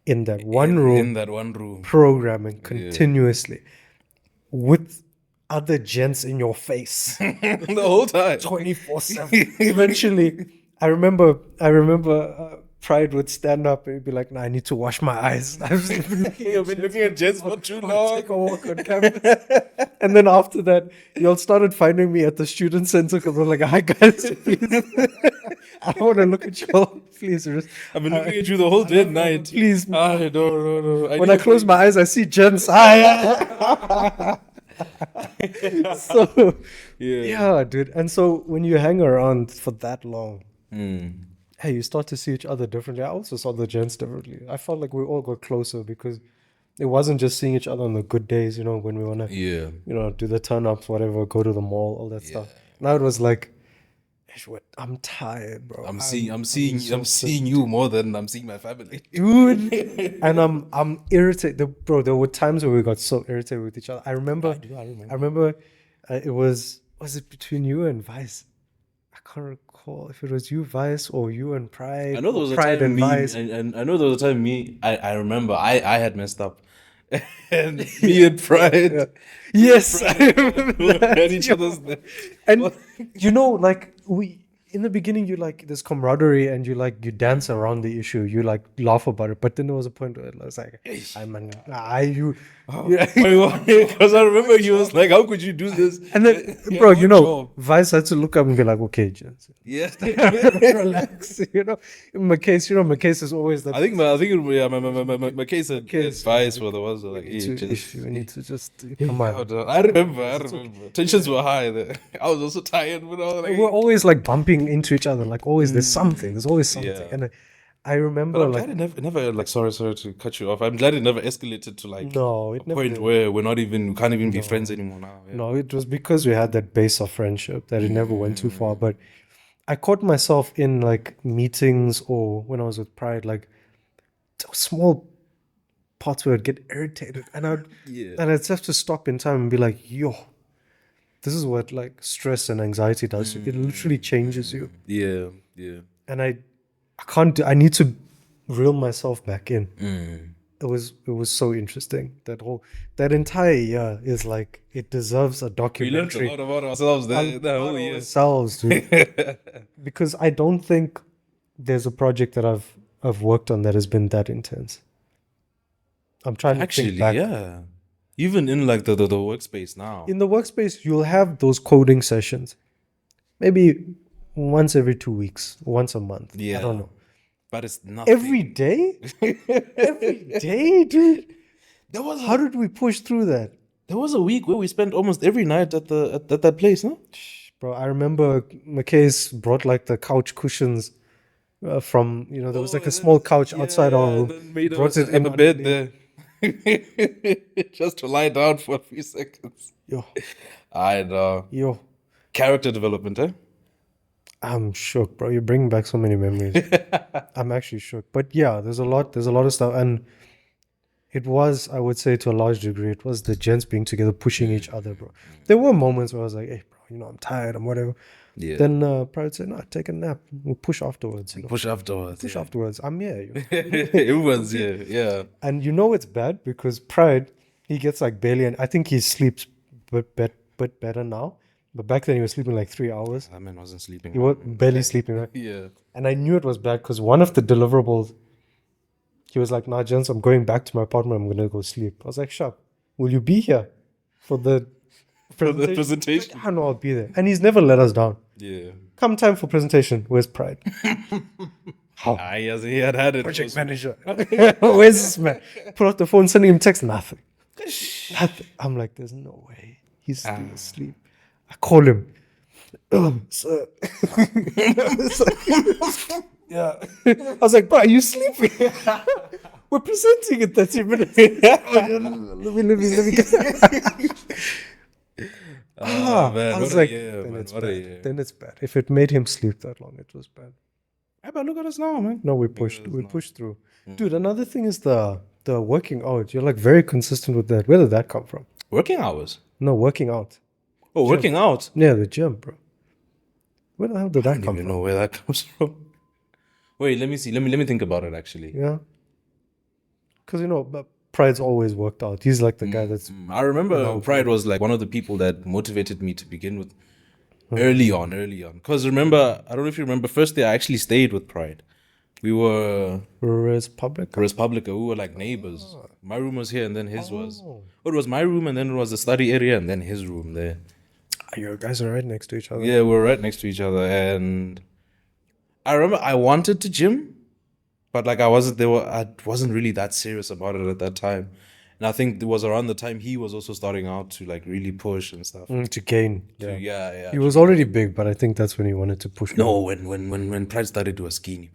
in that one room. In that one room. Programming continuously with other gents in your face. The whole time. 24/7. Eventually, I remember Pride would stand up and he'd be like, "Nah, I need to wash my eyes." I've been looking at gents for too long. Take a walk on campus. And then after that, y'all started finding me at the student center because I'm like, "Hi guys, please." I want to look at y'all. Please. I've been looking at you the whole day night. Please. No. When I close my eyes, I see gents. So, yeah, dude. And so when you hang around for that long, hey, you start to see each other differently. I also saw the gents differently. I felt like we all got closer because it wasn't just seeing each other on the good days, when we want to, do the turn-ups, whatever, go to the mall, all that stuff. Now it was like, I'm tired, bro. I'm seeing you more than I'm seeing my family, dude. And I'm irritated, bro. There were times where we got so irritated with each other. I remember. It was it between you and Vice? I can't recall if it was you, Vice, or you and Pride. I know there was Pride a time and Vice. and I know there was a time I remember I had messed up. And me and Pride. Yes, I remember that. At each other's and like in the beginning, you like this camaraderie and you dance around the issue, you like laugh about it. But then there was a point where it was like, because I remember he was like, "How could you do this?" And then, bro, Vice had to look up and be like, "Okay, Jens, relax." My case is always that. I think my case and Vice were the ones that we need to just come on. I remember. Tensions were high there. I was also tired, but we're always like bumping into each other, like always. There's something. And I remember, but I'm glad it never like sorry to cut you off. I'm glad it never escalated to like a point where we can't even be friends anymore now. Yeah. No, it was because we had that base of friendship that it never went too far. But I caught myself in like meetings or when I was with Pride, like small parts where I'd get irritated and I'd have to stop in time and be like, "Yo, this is what like stress and anxiety does. It literally changes you." Yeah. And I need to reel myself back in. It was so interesting. That entire year is like, it deserves a documentary. We learned a lot about ourselves that whole year. Ourselves, dude. Because I don't think there's a project that I've worked on that has been that intense. I'm trying to think back. Yeah. Even in like the workspace now. In the workspace, you'll have those coding sessions. Maybe once every 2 weeks, once a month. Yeah. I don't know. But it's nothing. Every day? Every day, dude? How did we push through that? There was a week where we spent almost every night at that place, no? Bro, I remember McKay's brought like the couch cushions from, there was like a small couch outside our room. Brought it in the bed there. Just to lie down for a few seconds. Yo, I know. yo. Character development, eh? I'm shook, bro. You're bringing back so many memories. I'm actually shook. But yeah, there's a lot of stuff. And it was, I would say to a large degree, it was the gents being together, pushing each other, bro. There were moments where I was like, hey, bro, I'm tired, I'm whatever. Yeah. Then Pride said, no, take a nap. We'll push afterwards. Push afterwards. Push afterwards. I'm here. Everyone's here, yeah. And it's bad because Pride, he gets like barely, and I think he sleeps bit better now. But back then he was sleeping like 3 hours. That man wasn't sleeping. He was barely sleeping, right? Yeah. And I knew it was bad because one of the deliverables, he was like, nah, gents, I'm going back to my apartment. I'm going to go sleep. I was like, Sharp, will you be here for the presentation? I know I'll be there. And he's never let us down. Yeah. Come time for presentation. Where's Pride? How? He had it. Project manager. Where's this man? Pull out the phone, sending him text. Nothing. I'm like, there's no way. He's still asleep. I call him. Sir. Yeah. I was like, bro, are you sleeping? We're presenting in 30 minutes. Let me Man, I was like, then it's bad. If it made him sleep that long, it was bad. Hey, but look at us now, man. No, we pushed through. Dude, another thing is the working out. You're like very consistent with that. Where did that come from? Working hours? No, working out. Oh, working out? Yeah, the gym, bro. Where the hell did that I come don't even from? know where that comes from. Wait, let me see. Let me think about it, actually. Yeah. Because, Pride's always worked out. He's like the guy that's... I remember Pride was like one of the people that motivated me to begin with early on. Because remember, I don't know if you remember, first day I actually stayed with Pride. We were... Respublica. We were like neighbors. My room was here and then his was... It was my room and then it was the study area and then his room there. You guys are right next to each other. Yeah, we were right next to each other. And I remember I wanted to gym, but like I wasn't really that serious about it at that time. And I think it was around the time he was also starting out to like really push and stuff. To gain. Yeah. He was already big, but I think that's when he wanted to push. No, when Pride started, he was skinny.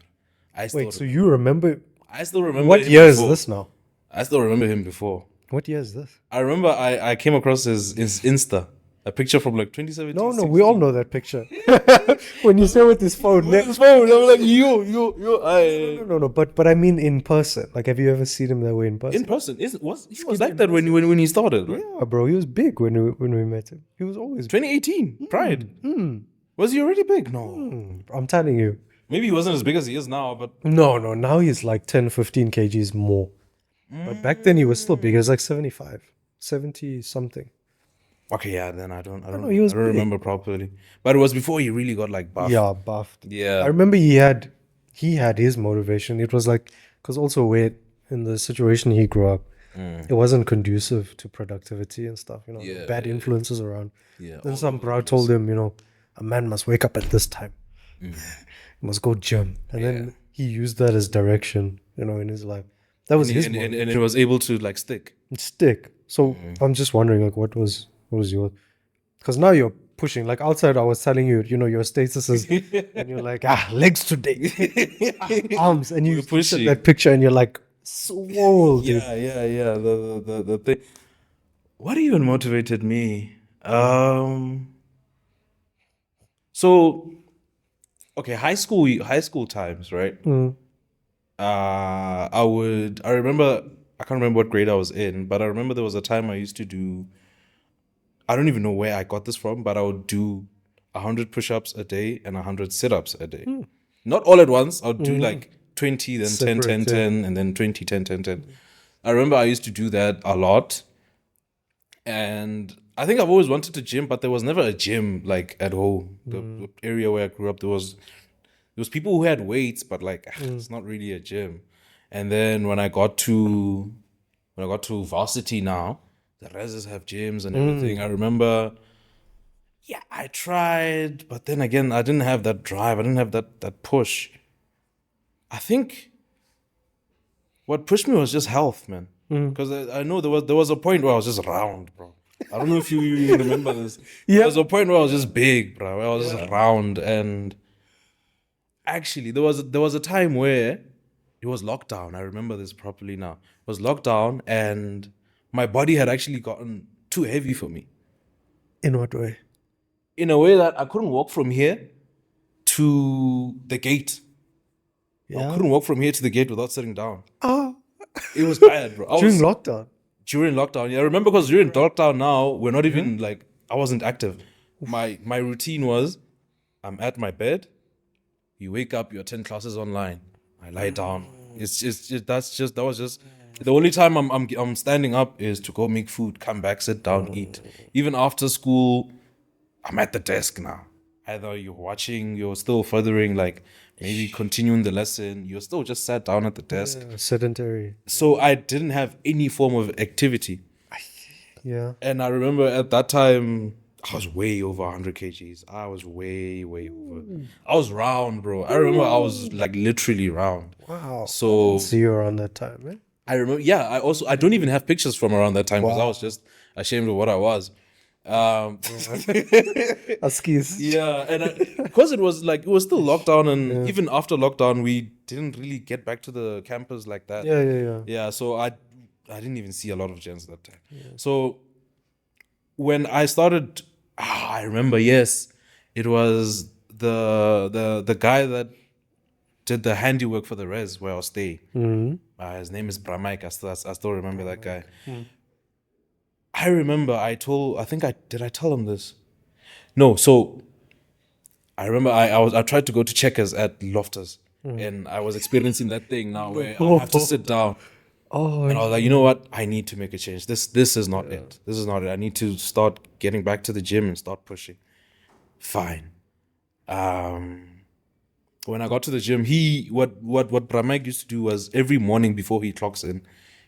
So you remember? I still remember. What year is this now? I still remember him before. What year is this? I remember I came across his Insta. A picture from like 2017. No, we all know that picture. When you say with his phone. I'm like, you. No. But I mean in person. Like, have you ever seen him that way in person? In person? He was like that when he started, right? Yeah, bro. He was big when we met him. He was always 2018, Pride. Was he already big? No. I'm telling you. Maybe he wasn't as big as he is now, but... No. Now he's like 10, 15 kgs more. But back then he was still big. He was like 75, 70 something. Okay, yeah, then I don't remember properly. But it was before he really got like buffed. Yeah, buffed. Yeah. I remember he had his motivation. It was like, because also in the situation he grew up, it wasn't conducive to productivity and stuff, bad influences around. Yeah. Then some bro told him, a man must wake up at this time. He must go gym. And then he used that as direction, in his life. That was his and it was able to like stick. So I'm just wondering, like, what was your... Because now you're pushing. Like, outside I was telling you, your statuses, and you're like, legs today. Arms. And you push that picture and you're like, swole, dude. Yeah. The thing. What even motivated me? So, okay, high school times, right? I remember, I can't remember what grade I was in, but I remember there was a time I used to do, I don't even know where I got this from, but I would do 100 push-ups a day and 100 sit-ups a day. Not all at once. I would do like 20, then Separate, 10, 10, 10, and then 20, 10, 10, 10. I remember I used to do that a lot. And I think I've always wanted to gym, but there was never a gym like at home. The area where I grew up, there was people who had weights, but like it's not really a gym. And then when I got to varsity now, the reses have gyms and everything. I remember, I tried, but then again, I didn't have that drive. I didn't have that push. I think what pushed me was just health, man. Because I know there was a point where I was just round, bro. I don't know if you remember this. There was a point where I was just big, bro. Where I was just round, and actually there was a time where it it was lockdown. I remember this properly now. It was lockdown, and my body had actually gotten too heavy for me. In what way? In a way that I couldn't walk from here to the gate. Yeah. I couldn't walk from here to the gate without sitting down. Oh, It was bad, bro. during lockdown. During lockdown. Yeah, I remember because during lockdown now, we're not even like, I wasn't active. My routine was, I'm at my bed, you wake up, you attend classes online, I lie down. That was just the only time I'm standing up is to go make food, come back, sit down, eat. Even after school, I'm at the desk now. Either you're watching, you're still furthering, like maybe continuing the lesson, you're still just sat down at the desk. Yeah, sedentary. So I didn't have any form of activity. Yeah. And I remember at that time, I was way over 100 kgs. I was way over. I was round, bro. I remember I was like literally round. Wow. So See you around that time, man. I remember, yeah, I don't even have pictures from around that time because I was just ashamed of what I was. Askis. Yeah, and because it was still lockdown, and even after lockdown, we didn't really get back to the campus like that. Yeah. So I didn't even see a lot of gents that time. So when I started, I remember, yes, it was the guy that did the handiwork for the res where I was staying. His name is Bramaik. I still remember that guy. I remember I tell him this? No, so I remember I tried to go to Checkers at Loftus, and I was experiencing that thing now where I have to sit down. And I was like, you know what? I need to make a change. This is not it. This is not it. I need to start getting back to the gym and start pushing. Fine. When I got to the gym, what Pramek used to do was every morning before he clocks in,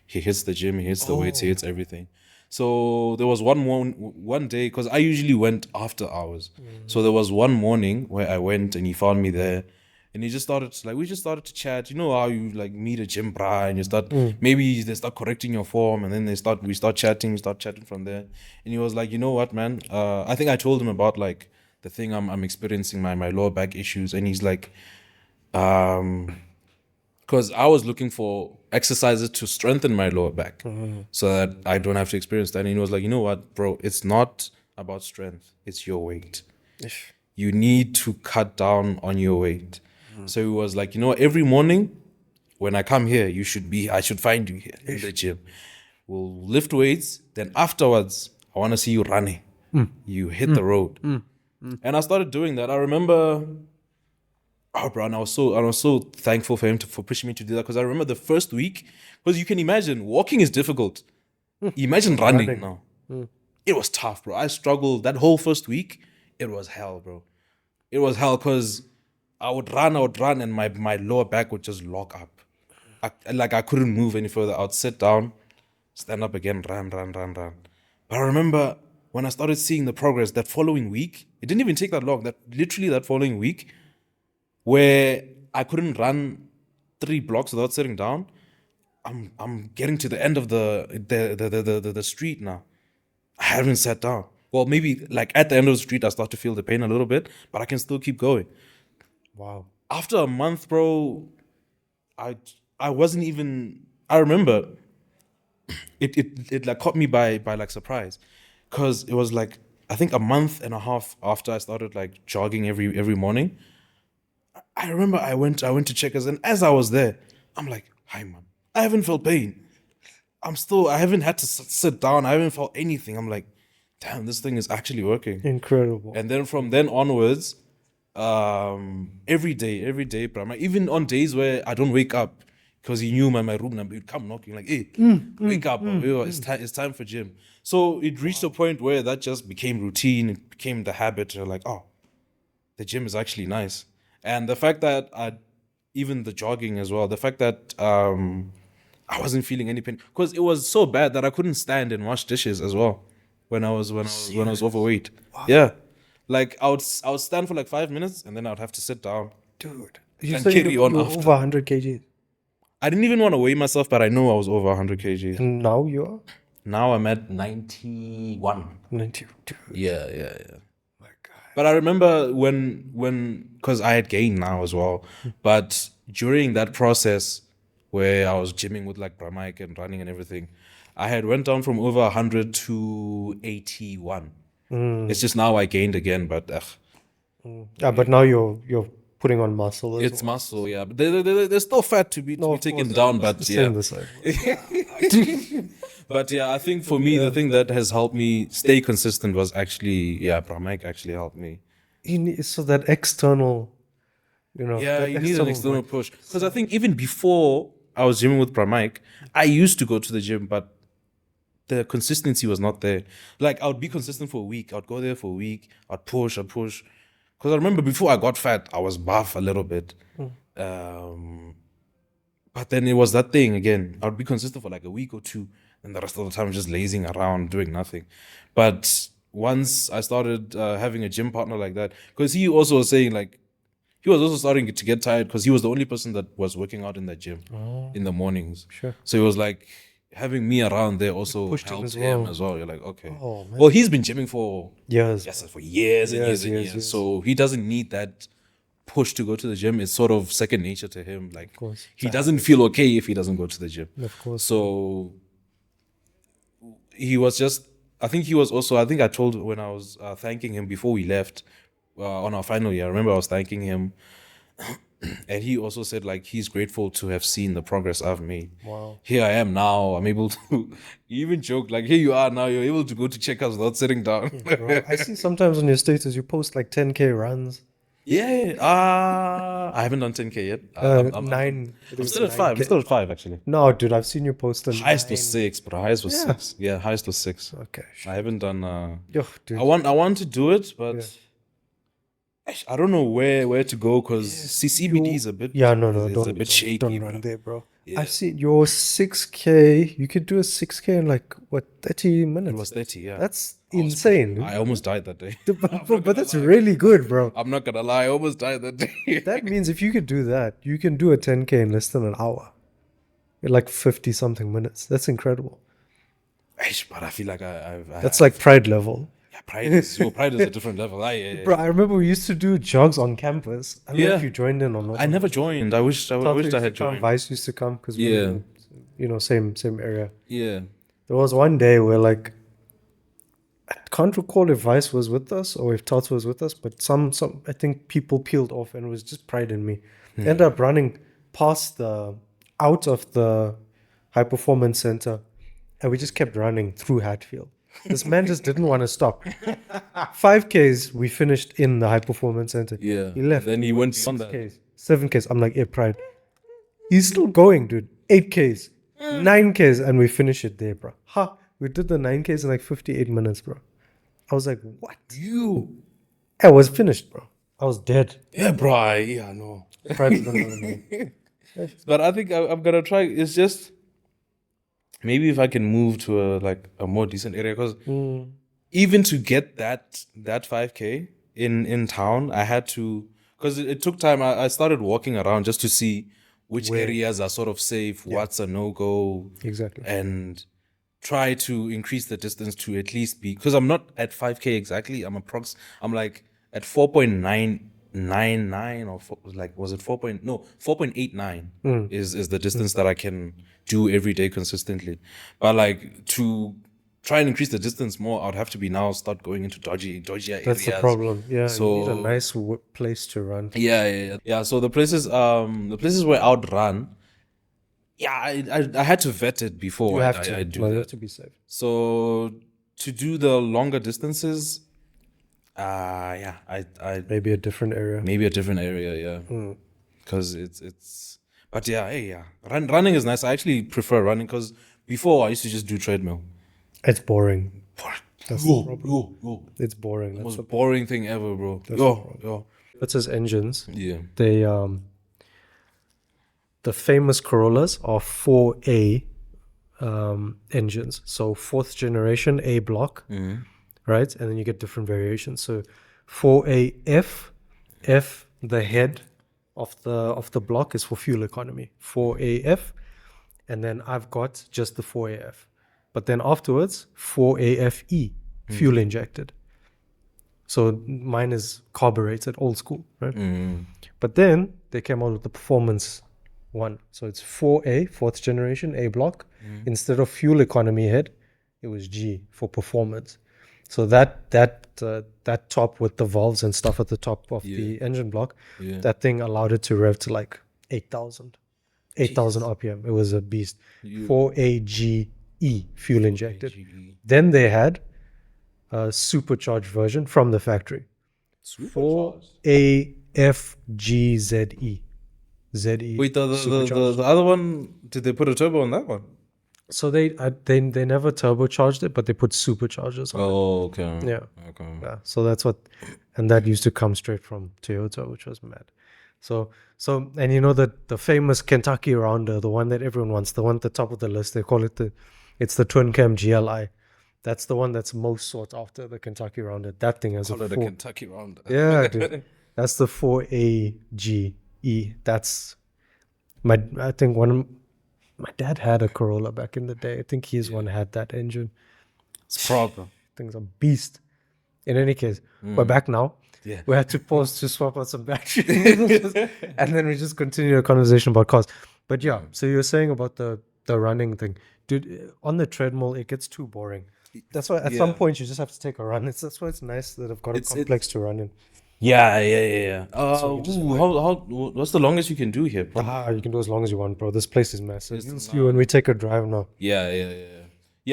he hits the gym, he hits the weights, he hits everything. So there was one day, because I usually went after hours. So there was one morning where I went and he found me there. And he just started we just started to chat. You know how you like meet a gym bra and you start, maybe they start correcting your form and then we start chatting from there. And he was like, you know what, man? I think I told him about like the thing I'm experiencing, my lower back issues. And he's like, because I was looking for exercises to strengthen my lower back so that I don't have to experience that. And he was like, you know what, bro, it's not about strength, it's your weight. You need to cut down on your weight. So he was like, you know, every morning when I come here, I should find you here in the gym. We'll lift weights. Then afterwards, I want to see you running. You hit the road. And I started doing that. I remember, bro, and I was so thankful for him for pushing me to do that. Because I remember the first week, because you can imagine walking is difficult. Imagine running now. It was tough, bro. I struggled that whole first week. It was hell, bro. It was hell because I would run, and my lower back would just lock up. I couldn't move any further. I would sit down, stand up again, run. But I remember when I started seeing the progress that following week, it didn't even take that long. That following week, where I couldn't run 3 blocks without sitting down, I'm getting to the end of the street now. I haven't sat down. Well, maybe like at the end of the street, I start to feel the pain a little bit, but I can still keep going. Wow. After a month, bro, I wasn't even. I remember it like caught me by like surprise, because it was like I think a month and a half after I started like jogging every morning. I remember I went to Checkers, and as I was there, I'm like, hi man, I haven't felt pain. I haven't had to sit down. I haven't felt anything. I'm like, damn, this thing is actually working. Incredible. And then from then onwards, every day, bro. Even on days where I don't wake up, because he knew my room number, he'd come knocking like, hey, wake up, bro. It's time for gym. So it reached a point where that just became routine. It became the habit. You're like, oh, the gym is actually nice. And the fact that even the jogging as well, the fact that I wasn't feeling any pain, because it was so bad that I couldn't stand and wash dishes as well when I was overweight. Wow. Yeah, like I would stand for like 5 minutes and then I'd have to sit down. Dude, you and said carry you're on after. over 100 kg. I didn't even want to weigh myself, but I know I was over 100 kg. And now you are? Now I'm at 91. 92. Yeah. My God. But I remember when because I had gained now as well. But during that process, where I was gymming with like Bramike and running and everything. I had went down from over 100 to 81. It's just now I gained again, but Yeah, but now you're putting on muscle. It's muscle, yeah. But there's still fat to be taken down, but same the same. But yeah, I think for me, the thing that has helped me stay consistent was actually, Bramike actually helped me. So that external, Yeah, you need an external push. Because I think even before I was gymming with Bramike, I used to go to the gym, but the consistency was not there. Like, I would be consistent for a week. I'd go there for a week. I'd push. Because I remember before I got fat, I was buff a little bit. But then it was that thing again. I'd be consistent for like a week or two. And the rest of the time, just lazing around, doing nothing. But once I started having a gym partner like that, because he also was saying like, he was also starting to get tired because he was the only person that was working out in that gym in the mornings. Sure. So he was like, having me around there also helped him as well. You're like, okay. Oh, man. Well, he's been gymming for years and years. So he doesn't need that push to go to the gym. It's sort of second nature to him. Like, he doesn't feel okay if he doesn't go to the gym. Of course. So he was just, I think I told when I was thanking him before we left on our final year, I remember I was thanking him. And he also said like he's grateful to have seen the progress I've made. Wow. Here I am now. I'm able to he even joke like, here you are now. You're able to go to checkouts without sitting down. Bro, I see sometimes on your status you post like 10K runs. Yeah. I haven't done 10K yet. I'm 9. I'm still at 5. I'm still at 5 actually. No, dude, I've seen you post on Highest was 6, but highest was 6. Yeah, highest was 6. Okay. I haven't done. Dude. I want to do it, but. I don't know where to go because CBD is a bit it's a bit shaky. Don't run there, bro. I've seen your 6K. You could do a 6K in like what 30 minutes. It was 30, yeah. That's insane. I almost died that day. But that's really good, bro. I'm not gonna lie, I almost died that day. That means if you could do that, you can do a 10K in less than an hour. In like 50 something minutes. That's incredible. But I feel like that's like pride level. Pride is a different level. Bro, I remember we used to do jogs on campus. I don't know if you joined in or not. I never joined. I wished I had joined. Vice used to come because we were in, same area. Yeah. There was one day where like I can't recall if Vice was with us or if Tots was with us, but some I think people peeled off and it was just pride in me. Ended up running past out of the high performance center and we just kept running through Hatfield. This man just didn't want to stop. 5Ks, we finished in the high performance center. Yeah. He left. Then he went on that. 7Ks. I'm like, pride. He's still going, dude. 8Ks, 9Ks, and we finish it there, bro. We did the 9Ks in like 58 minutes, bro. I was like, what? I was finished, bro. I was dead. Yeah, bro. I know. Pride doesn't know. But I think I'm gonna try. It's just. Maybe if I can move to a more decent area, because even to get that 5K in town, I had to, because it took time. I started walking around just to see which areas are sort of safe, what's a no-go. Exactly. And try to increase the distance to at least be, because I'm not at 5K exactly. I'm like at 4.999 or was it 4.89 is the distance that I can do every day consistently. But like to try and increase the distance more, I'd have to start going into dodgy areas. That's the problem. Yeah, so you need a nice place to run. Yeah. So the places where I'd run, I had to vet it before. You have to. You have to be safe. So to do the longer distances, maybe a different area. Yeah. Because it's. But running is nice. I actually prefer running because before I used to just do treadmill. It's boring. That's the problem. It's boring. That's the most boring thing ever, bro. That's his engines. Yeah. They the famous Corollas are 4A engines. So 4th generation A block, right? And then you get different variations. So 4AF, the head of the block is for fuel economy. 4AF, and then I've got just the 4AF. But then afterwards, 4AFE, fuel injected. So mine is carbureted, old school, right? But then they came out with the performance one. So it's 4A, fourth generation A block. Instead of fuel economy head, it was G for performance. So that top with the valves and stuff at the top of the engine block, that thing allowed it to rev to like 8,000 RPM. It was a beast. 4AGE fuel injected. Then they had a supercharged version from the factory. 4AFGZE. ZE. Wait, the other one, did they put a turbo on that one? So they never turbocharged it, but they put superchargers on it. Oh, okay. Yeah. Okay. Yeah. So that's what, and that used to come straight from Toyota, which was mad. So and you know the famous Kentucky Rounder, the one that everyone wants, the one at the top of the list, they call it it's the twin cam GLI. That's the one that's most sought after, the Kentucky Rounder. That thing has Call it a Kentucky Rounder. Yeah, dude. That's the 4AGE. That's I think my dad had a Corolla back in the day. I think his one had that engine. It's proper. Thing's a beast. In any case, we're back now. Yeah. We had to pause to swap out some batteries. And then we just continue a conversation about cars. But yeah, so you were saying about the running thing. Dude, on the treadmill, it gets too boring. That's why at some point you just have to take a run. That's why it's nice that I've got a complex to run in. Yeah. What's the longest you can do here? You can do as long as you want, bro. This place is massive. You'll see when we take a drive now. Yeah,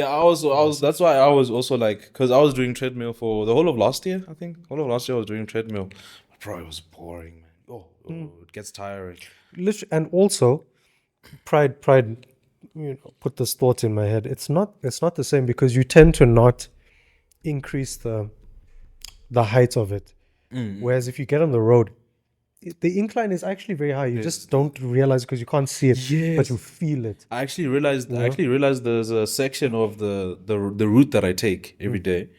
I was. That's why I was also like, because I was doing treadmill for the whole of last year. I think whole of last year I was doing treadmill. Bro, it was boring, man. It gets tiring. Literally, and also, pride. Put this thought in my head. It's not the same because you tend to not increase the height of it. Whereas if you get on the road, the incline is actually very high. You just don't realize because you can't see it, but you feel it. I actually realized there's a section of the route that I take every day.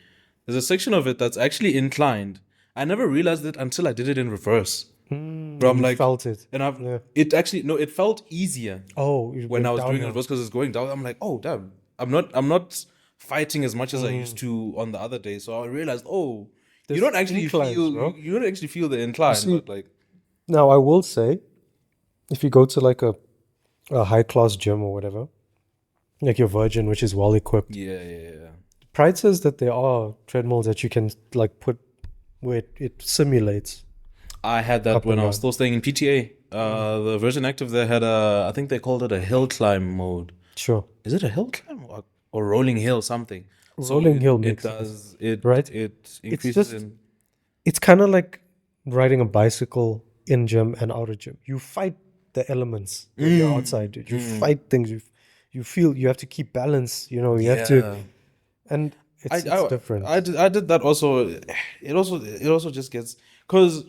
There's a section of it that's actually inclined. I never realized it until I did it in reverse. Bro, I'm like, felt it, and it felt easier. When I was doing it in reverse because it's going down. I'm like, oh damn, I'm not fighting as much as I used to on the other day. So I realized, you don't actually feel the incline. But like, now I will say, if you go to like a high class gym or whatever, like your Virgin, which is well equipped. Yeah. Pride says that there are treadmills that you can like put where it simulates. I had that when I was still staying in PTA. The Virgin Active, they had I think they called it a hill climb mode. Sure. Is it a hill climb or rolling hill something? Rolling hill makes sense. It increases it's kind of like riding a bicycle in gym and out of gym. You fight the elements when you're outside, dude. You fight things. You feel you have to keep balance. You have to, and it's different. I did that also. It also just gets, because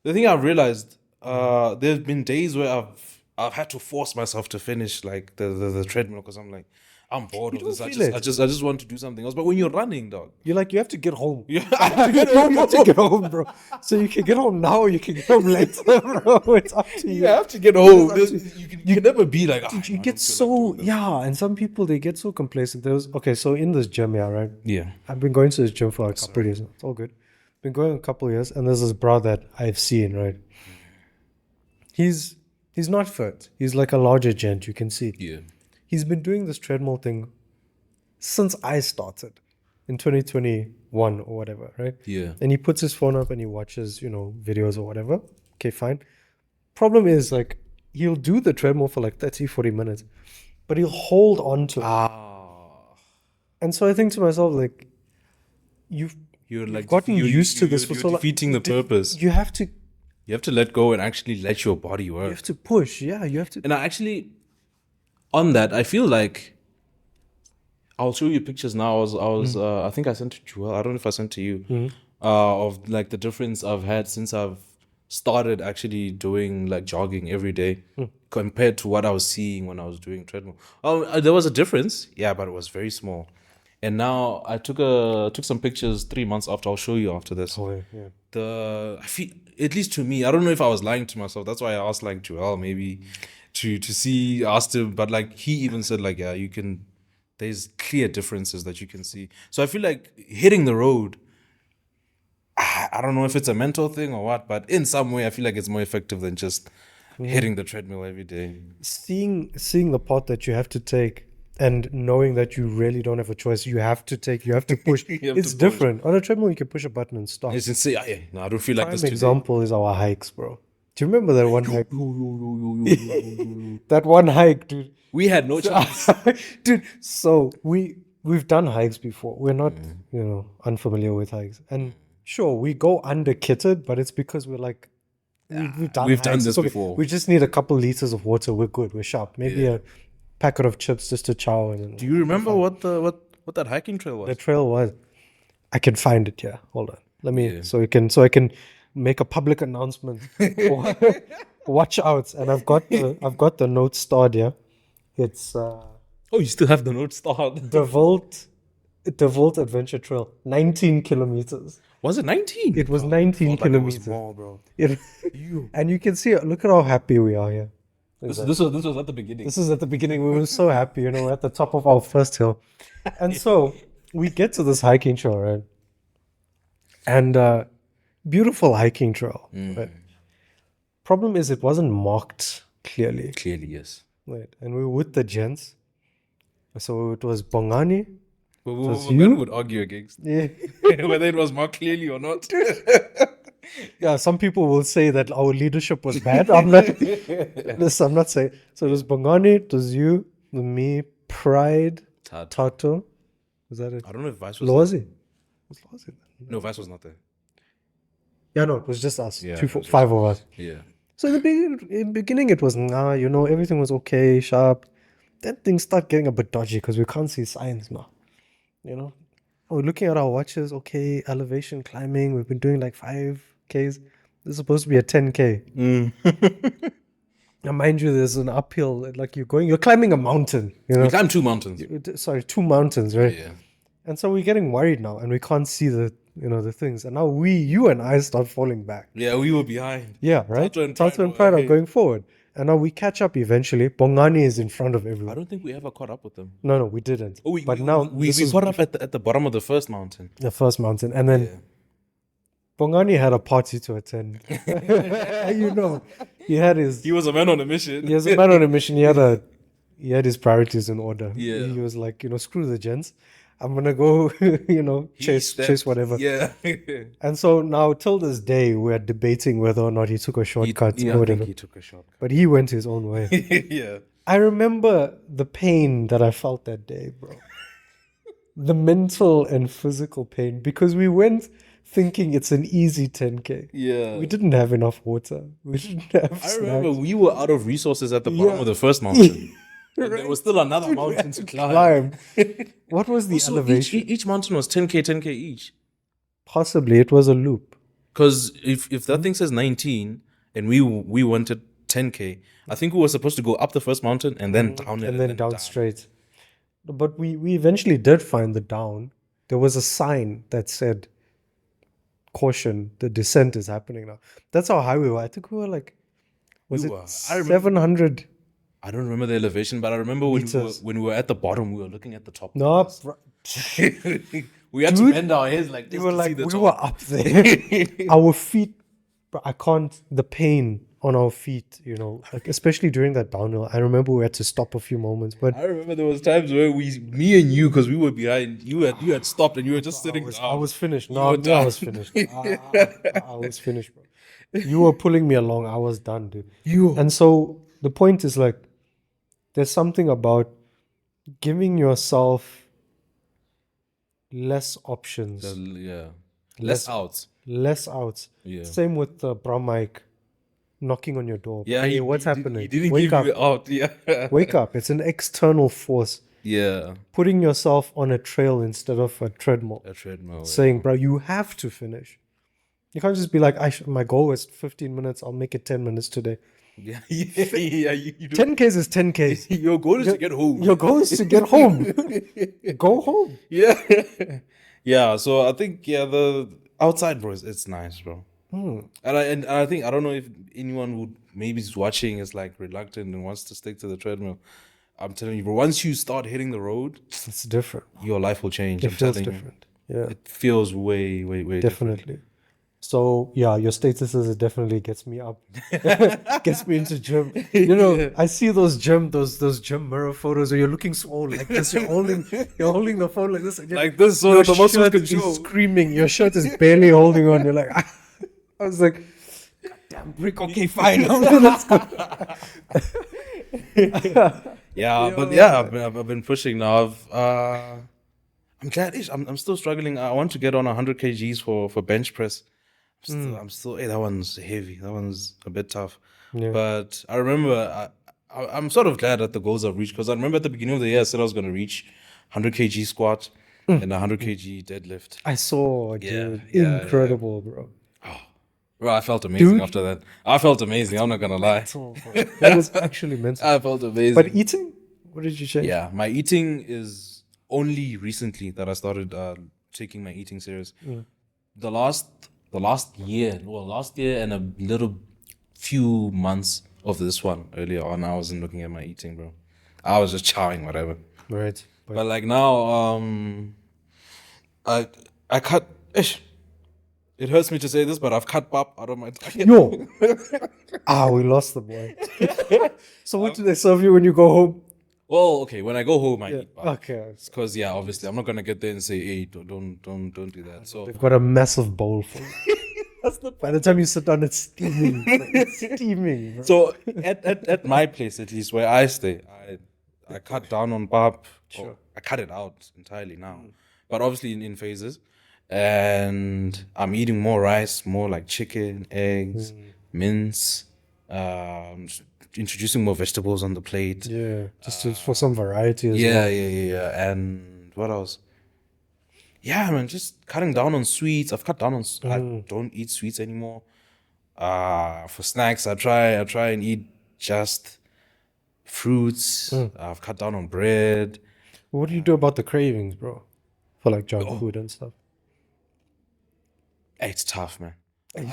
the thing I've realized, there's been days where I've had to force myself to finish like the treadmill because I'm like, I'm bored of this. I just want to do something else. But when you're running, dog, you're like, you have to get home. You have to get home, bro. So you can get home now, or you can get home later, bro. It's up to you. You have to get home. You can never be like, you get so and some people, they get so complacent. So in this gym, right? Yeah. I've been going to this gym for a couple of years. It's all good. Been going a couple of years, and there's this bro that I've seen, right? He's not fit. He's like a larger gent, you can see. Yeah. He's been doing this treadmill thing since I started in 2021 or whatever, right? Yeah. And he puts his phone up and he watches, videos or whatever. Okay, fine. Problem is, like, he'll do the treadmill for like 30, 40 minutes, but he'll hold on to it. And so I think to myself, like, you've gotten used to this for so long. You're defeating the purpose. You have to let go and actually let your body work. You have to push. Yeah, you have to. And I actually, on that, I feel like, I'll show you pictures now. I think I sent to Joel. I don't know if I sent to you, of like the difference I've had since I've started actually doing like jogging every day compared to what I was seeing when I was doing treadmill. There was a difference, but it was very small. And now I took some pictures 3 months after. I'll show you after this. I feel, at least to me, I don't know if I was lying to myself. That's why I asked like Joel maybe to see, asked him, but like he even said like, you can, there's clear differences that you can see. So I feel like hitting the road, I don't know if it's a mental thing or what, but in some way I feel like it's more effective than just hitting the treadmill every day. Seeing the part that you have to take and knowing that you really don't have a choice, you have to push. It's different. On a treadmill, you can push a button and stop. It's insane. Oh, yeah. No, I don't feel like this Prime today. example is our hikes, bro. Do you remember that one hike? That one hike, dude. We had no chance. Dude, so we've done hikes before. We're not, unfamiliar with hikes. And sure, we go under kitted, but it's because we're like, we've done this before. We just need a couple liters of water. We're good. We're sharp. Maybe a packet of chips just to chow. And do you remember what that hiking trail was? The trail was. I can find it here. Hold on. Let me so I can make a public announcement. Watch out! And I've got the note starred here. It's you still have the note starred. the Volt Adventure Trail, 19 kilometers. Was it 19? It was 19 kilometers. It was more, bro. And you can see, look at how happy we are here. This was at the beginning. This is at the beginning. We were so happy, we're at the top of our first hill. And so we get to this hiking trail, right? And beautiful hiking trail. Right? Problem is, it wasn't marked clearly. Clearly, yes. Right. And we were with the gents. So it was Bongani. Bongani would argue against whether it was marked clearly or not. Yeah, some people will say that our leadership was bad. I'm not saying. So it was Bongani, it was you, me, Pride, Tato. Was that it? I don't know if Vice was Lozi. Was Lozi? No, Vice was not there. Yeah, no, it was just us. Yeah, 5 of us. Yeah. So in the beginning, it was, everything was okay, sharp. Then things start getting a bit dodgy because we can't see signs now. We're looking at our watches, okay, elevation climbing. We've been doing like 5Ks. This is supposed to be a 10K. Now, mind you, there's an uphill, like you're climbing a mountain. We climbed 2 mountains. 2 mountains, right? Yeah. And so we're getting worried now and we can't see the things. And now you and I start falling back. Yeah, we were behind. Yeah, right? Tato and Pride are going forward. And now we catch up eventually. Bongani is in front of everyone. I don't think we ever caught up with them. No, we didn't. We caught up at the bottom of the first mountain. The first mountain. And then Bongani had a party to attend. He was a man on a mission. He was a man on a mission. He had his priorities in order. Yeah. He was like, screw the gents. I'm gonna go, chase whatever. Yeah. And so now till this day we're debating whether or not he took a shortcut or I whatever. think he took a shortcut. But he went his own way. Yeah. I remember the pain that I felt that day, bro. The mental and physical pain, because we went thinking it's an easy 10K. Yeah. We didn't have enough water. We didn't have I remember we were out of resources at the bottom of the first mountain. And there was still another mountain to climb. What was the elevation? Each mountain was 10K each. Possibly it was a loop. Because if that thing says 19 and we wanted 10K, I think we were supposed to go up the first mountain and then down it. And then down straight. But we eventually did find the down. There was a sign that said, caution, the descent is happening now. That's how high we were. I think we were like, was it 700? I don't remember the elevation, but I remember when we were at the bottom, we were looking at the top. No, we had to bend our heads like this. We were up there. Our feet, the pain on our feet, like especially during that downhill. I remember we had to stop a few moments. But I remember there was times where me and you, because we were behind, you had stopped and you were just sitting down. I was finished. I was finished. I was finished, bro. You were pulling me along. I was done, dude. And so the point is like, there's something about giving yourself less options. Less outs. Less outs. Yeah. Same with the bra mic knocking on your door. Yeah. Hey, what's happening? He didn't Wake give up. you out. Yeah. Wake up. It's an external force. Yeah. Putting yourself on a trail instead of a treadmill. Saying, bro, you have to finish. You can't just be like, my goal is 15 minutes. I'll make it 10 minutes today. Yeah. 10Ks is 10Ks. Your goal is to get home. Your goal is to get home. Go home. Yeah. Yeah. So I think, the outside, bro, it's nice, bro. And I think, I don't know if anyone who maybe is watching is like reluctant and wants to stick to the treadmill. I'm telling you, bro, once you start hitting the road, it's different. Your life will change. It feels different. Yeah. It feels way, way, way definitely. So yeah, your statuses, it definitely gets me up, gets me into gym. You know, I see those gym mirror photos where you're looking swole like this. You're holding the phone like this, and Like this, so your that the muscles shirt can is show. screaming. Your shirt is barely holding on. You're like, I was like, damn brick. Okay, fine. Let's go. Yeah, but yeah, I've been pushing now. I'm glad. I'm still struggling. I want to get on 100 kgs for bench press. I'm still. Hey, that one's heavy. That one's a bit tough. Yeah. But I remember. I'm sort of glad that the goals I've reached, because I remember at the beginning of the year I said I was going to reach 100 kg squat and 100 kg deadlift. I saw, dude. Yeah, Incredible, bro. Bro, I felt amazing Dude. after that. I felt amazing. I'm not gonna lie. That was actually mental. I felt amazing. But eating, what did you change? Yeah, my eating is only recently that I started taking my eating serious. The last year and a little few months of this one earlier on, I wasn't looking at my eating, bro. I was just chowing whatever. Right. But like now, I cut. It hurts me to say this, but I've cut pap out of my diet. Yo. We lost the boy. So what do they serve you when you go home? Well, okay, when I go home, I eat pap. Okay. Because yeah, obviously, I'm not gonna get there and say, "Hey, don't do that." So They've got a massive bowl for you. By the time you sit down, it's steaming. It's steaming. Bro. So at my place, at least where I stay, I cut down on pap. Sure. I cut it out entirely now, but obviously in phases. And I'm eating more rice, more like chicken, eggs, mince, introducing more vegetables on the plate. Yeah, just for some variety as well. Yeah. And what else? Yeah, man, just cutting down on sweets. I've cut down on. I don't eat sweets anymore. For snacks, I try and eat just fruits. I've cut down on bread. What do you do about the cravings, bro? For like junk food and stuff. It's tough, man.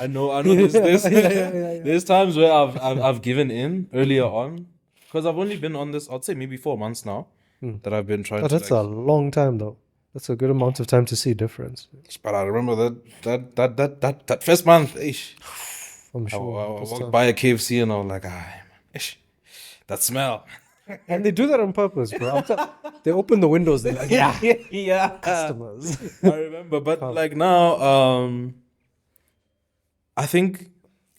I know. There's times where I've given in earlier on, because I've only been on this, I'd say maybe 4 months now that I've been trying. That's a long time though. That's a good amount of time to see difference. But I remember that first month, I'm sure. I walked by a KFC and I was like, that smell. And they do that on purpose, bro. They open the windows. They're like, yeah, customers. I remember, but like now, I think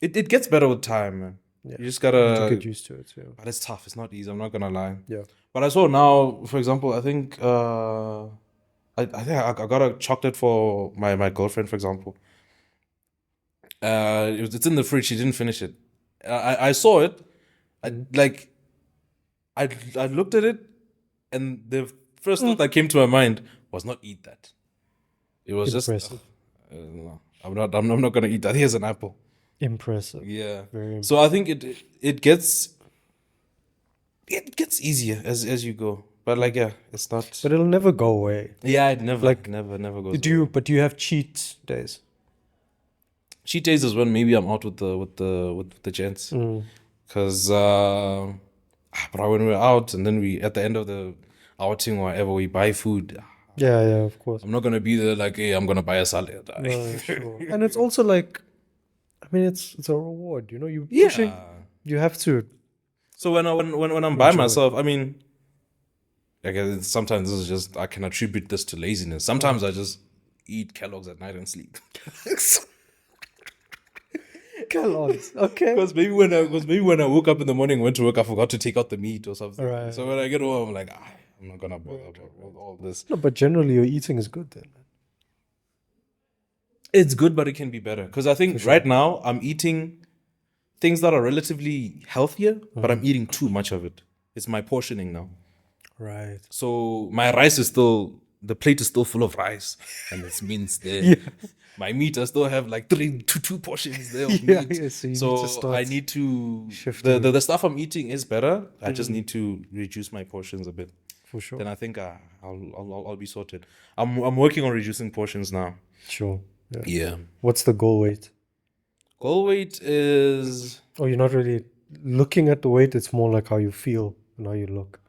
it gets better with time, man. Yeah. You just gotta get used to it. Yeah. But it's tough. It's not easy. I'm not gonna lie. Yeah. But I saw now, for example, I think I think I got a chocolate for my girlfriend, for example. It's in the fridge. She didn't finish it. I saw it. I looked at it, and the first thought that came to my mind was not eat that. It was Impressive. just no, I'm not gonna eat that. Here's an apple. Impressive. Yeah. Very So I think it gets easier as you go. But like it's not. But it'll never go away. Yeah, it never goes. But do you have cheat days? Cheat days is when maybe I'm out with the gents. Because but when we're out and then we at the end of the outing or whatever, we buy food. Yeah, of course. I'm not gonna be there like, hey, I'm gonna buy a salad. No, sure. And it's also like, I mean, it's a reward. You know, you have to. So when I'm by myself, I mean, I guess sometimes this is just, I can attribute this to laziness. Sometimes I just eat Kellogg's at night and sleep. Kellogg's, okay. Because maybe when I woke up in the morning, went to work, I forgot to take out the meat or something. Right. So when I get home, I'm like, I'm not gonna bother with all this. No, but generally your eating is good then. It's good, but it can be better. Because I think right now I'm eating things that are relatively healthier, but I'm eating too much of it. It's my portioning now. Right. So my rice is still, the plate is still full of rice and it's minced there. My meat, I still have like two portions there of meat. So I need to the stuff I'm eating is better. I just need to reduce my portions a bit. For sure. Then I think I'll be sorted. I'm working on reducing portions now. Sure. Yeah. What's the goal weight? Goal weight is... Oh, you're not really looking at the weight. It's more like how you feel and how you look.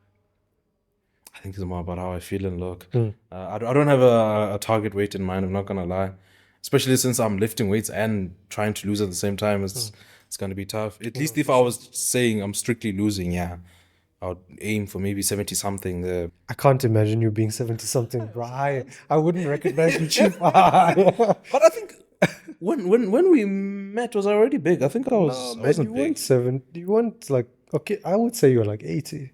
I think it's more about how I feel and look. I don't have a target weight in mind. I'm not gonna lie. especially since I'm lifting weights and trying to lose at the same time. It's going to be tough. At least if I was saying I'm strictly losing, I would aim for maybe 70 something there. I can't imagine you being 70 something, bro. I wouldn't recognize you, chief. But I think when we met, was I already big? I think I wasn't you big. weren't 70. You weren't like, okay, I would say you were like 80.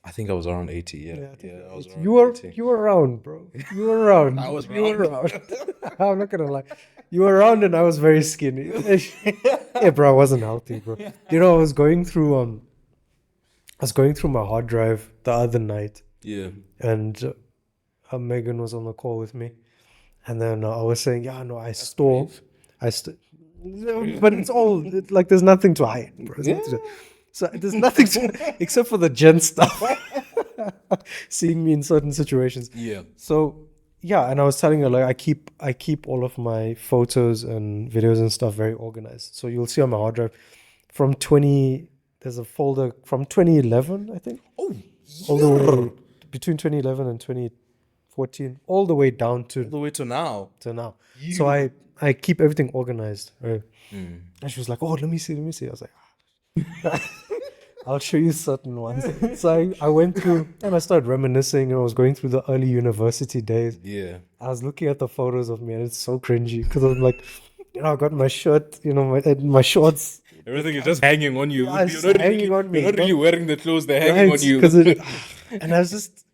I think I was around 80. Yeah, I was around 80. You were around, bro. You were around. I was You were around. I'm not gonna lie. You were around and I was very skinny. Yeah, bro, I wasn't healthy, bro. You know, I was going through my hard drive the other night. Yeah. And Megan was on the call with me. And then I was saying, I store. But it's all, like, there's nothing to hide, bro. So there's nothing except for the gen stuff. Seeing me in certain situations. Yeah. So, and I was telling her, like, I keep all of my photos and videos and stuff very organized. So you'll see on my hard drive there's a folder from 2011, I think. Oh, all the way between 2011 and 2014, all the way down to now. So I keep everything organized, right? And she was like, "Oh, let me see." I was like, "I'll show you certain ones." So I went through and I started reminiscing, and I was going through the early university days. Yeah. I was looking at the photos of me, and it's so cringy because I'm like, I got my shirt, my shorts. Everything is just hanging on you. Yeah, it's hanging on me. You're not really wearing the clothes; they're hanging on you. And I was just,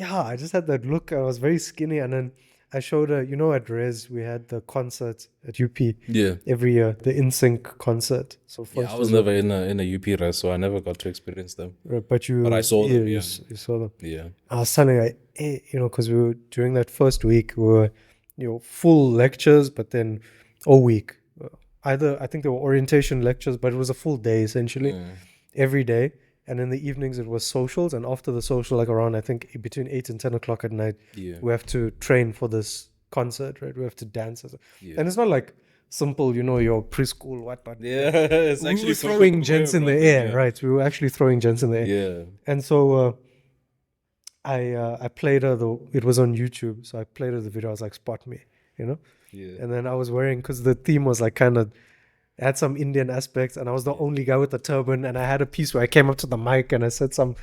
I just had that look. I was very skinny, and then I showed her. At Res we had the concert at UP. Yeah. Every year, the InSync concert. So I was never in a UP Res, so I never got to experience them. But I saw them. You saw them. Yeah. I was telling her, because we were during that first week, we were, full lectures, but then all week. I think there were orientation lectures, but it was a full day essentially, every day. And in the evenings it was socials, and after the social, like around I think between 8 and 10 o'clock at night, we have to train for this concert, right? We have to dance, and it's not like simple, your preschool whatnot. Yeah, it's actually we were throwing gents in the air, right? We were actually throwing gents in the air. Yeah, and so I played her it was on YouTube, so I played her the video. I was like, "Spot me," Yeah. And then I was wearing, because the theme was like kind of had some Indian aspects, and I was the only guy with the turban, and I had a piece where I came up to the mic and I said some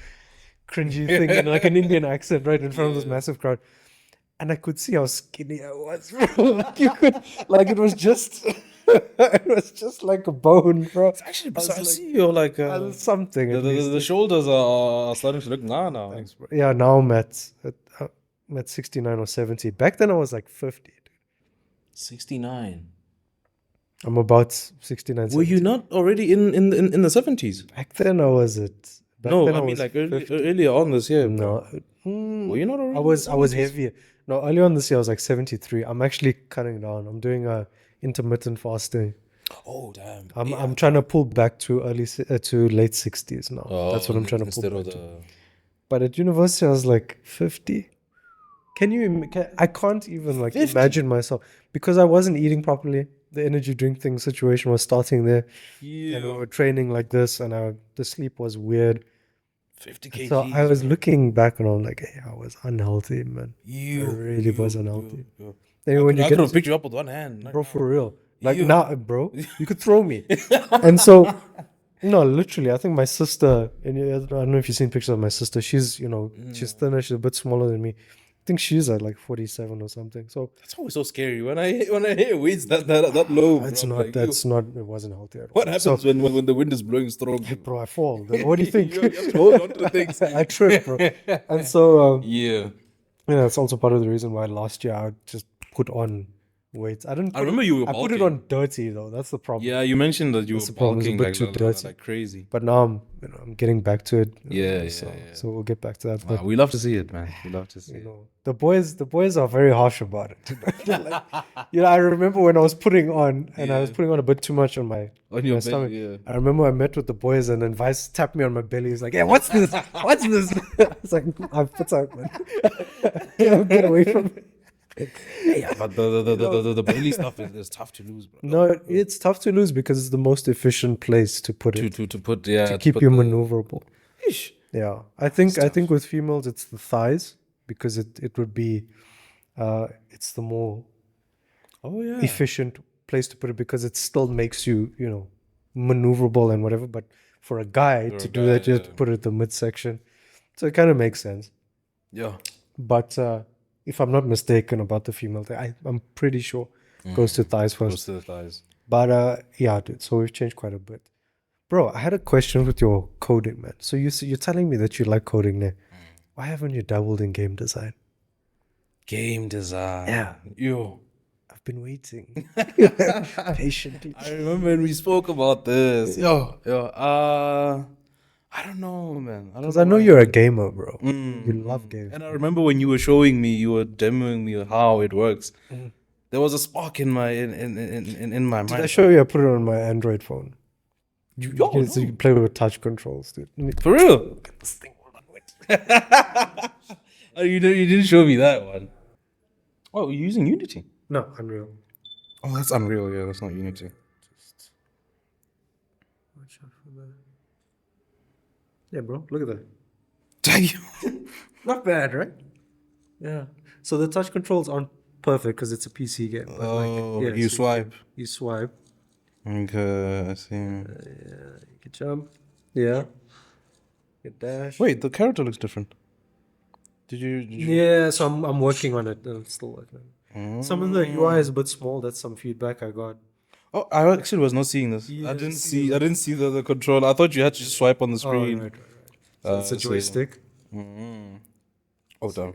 cringy thing in like an Indian accent right in front of this massive crowd, and I could see how skinny I was, bro. Like you could, like it was just like a bone, bro. It's actually, I see you're like something. The shoulders are starting to look now. Thanks, bro. Yeah, now I'm at 69 or 70. Back then I was like 50. 69. I'm about 69. 70. Were you not already in the 70s? Back then I was at. No, I mean like earlier on this year. No. Were you not already? I was heavier. No, earlier on this year I was like 73. I'm actually cutting down. I'm doing intermittent fasting. Oh damn! I'm trying to pull back to late 60s now. That's what I'm trying to pull back to. But at university I was like 50. I can't even like 50? Imagine myself, because I wasn't eating properly. The energy drink thing situation was starting there. Yeah. And we were training like this, and the sleep was weird. 50 kg. So I was looking back and I'm like, hey, I was unhealthy, man. I really was unhealthy. Anyway, I could have picked you up with one hand. Bro, for real. Like now, bro, you could throw me. And so, no, literally, I think my sister, and I don't know if you've seen pictures of my sister. She's, she's thinner. She's a bit smaller than me. I think she's at like 47 or something. So that's always so scary when I hear weights that low. It's not. Like, that's not. It wasn't healthy at all. What happens when the wind is blowing strong? Bro, I fall. What do you think? You have to hold on to things. I trip, bro. And so that's also part of the reason why last year I just put on weights. I remember you were bulking. I put it on dirty though. That's the problem. Yeah, you mentioned that you were bulking like dirty, like crazy. But now I'm getting back to it. So we'll get back to that. But we love to see it, man. We love to see it. The boys are very harsh about it. Like, I remember when I was putting on, and I was putting on a bit too much on my stomach. Yeah. I remember I met with the boys, and then Vice tapped me on my belly. He's like, "Hey, what's this? What's this?" I was like, "I've put out, man. Get away from me." Yeah, but the belly stuff is tough to lose, bro. No, it's tough to lose because it's the most efficient place to put it. To keep you maneuverable. Ish. Yeah, I think with females it's the thighs, because it would be it's the more efficient place to put it because it still makes you, maneuverable and whatever. But for a guy to do that, you have to put it at the midsection. So it kind of makes sense. Yeah. But if I'm not mistaken about the female thing, I'm pretty sure goes to thighs first. Goes to the thighs. But yeah, dude. So we've changed quite a bit. Bro, I had a question with your coding, man. So you're telling me that you like coding there. Why haven't you dabbled in game design? Game design. Yeah. Yo. I've been waiting patiently. I remember when we spoke about this. I don't know, man. Because I know you're a gamer, bro. You love games. And I remember when you were showing me, you were demoing me how it works. There was a spark in my my mind. Did I show you? I put it on my Android phone. You no. can play with touch controls, dude. For real? This thing, hold on, wait. Oh, you didn't show me that one. Oh, you're using Unity? No, Unreal. Oh, that's Unreal. Yeah, that's not Unity. Watch out for that. Yeah, bro. Look at that. Damn. Not bad, right? Yeah. So the touch controls aren't perfect because it's a PC game. But you swipe. You swipe. Okay, I see. Yeah, you can jump. Yeah. You dash. Wait, the character looks different. Did you? Yeah, so I'm working on it. I'm still working on it. Some of the UI is a bit small. That's some feedback I got. Oh, I actually was not seeing this. I didn't see the controller. I thought you had to just swipe on the screen. Oh, right. So it's a joystick. Oh, damn.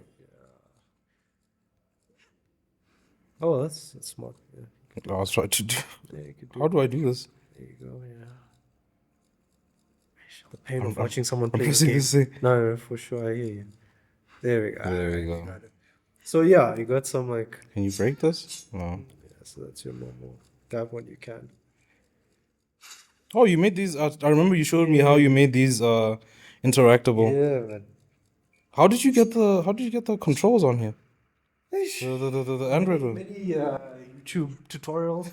Oh, that's smart. Yeah. I was trying to do. Yeah, you could do How do I do this? There you go. Yeah. The pain of watching someone play pressing the game. this thing. No, for sure. I hear you. There we go. There we go. Got it. So yeah, you got some like. Can you break this? No. Yeah, so that's your normal. That one you can. Oh, you made these. I remember you showed me how you made these interactable. Yeah, man. How did you get the controls on here? The Android one. Many YouTube tutorials.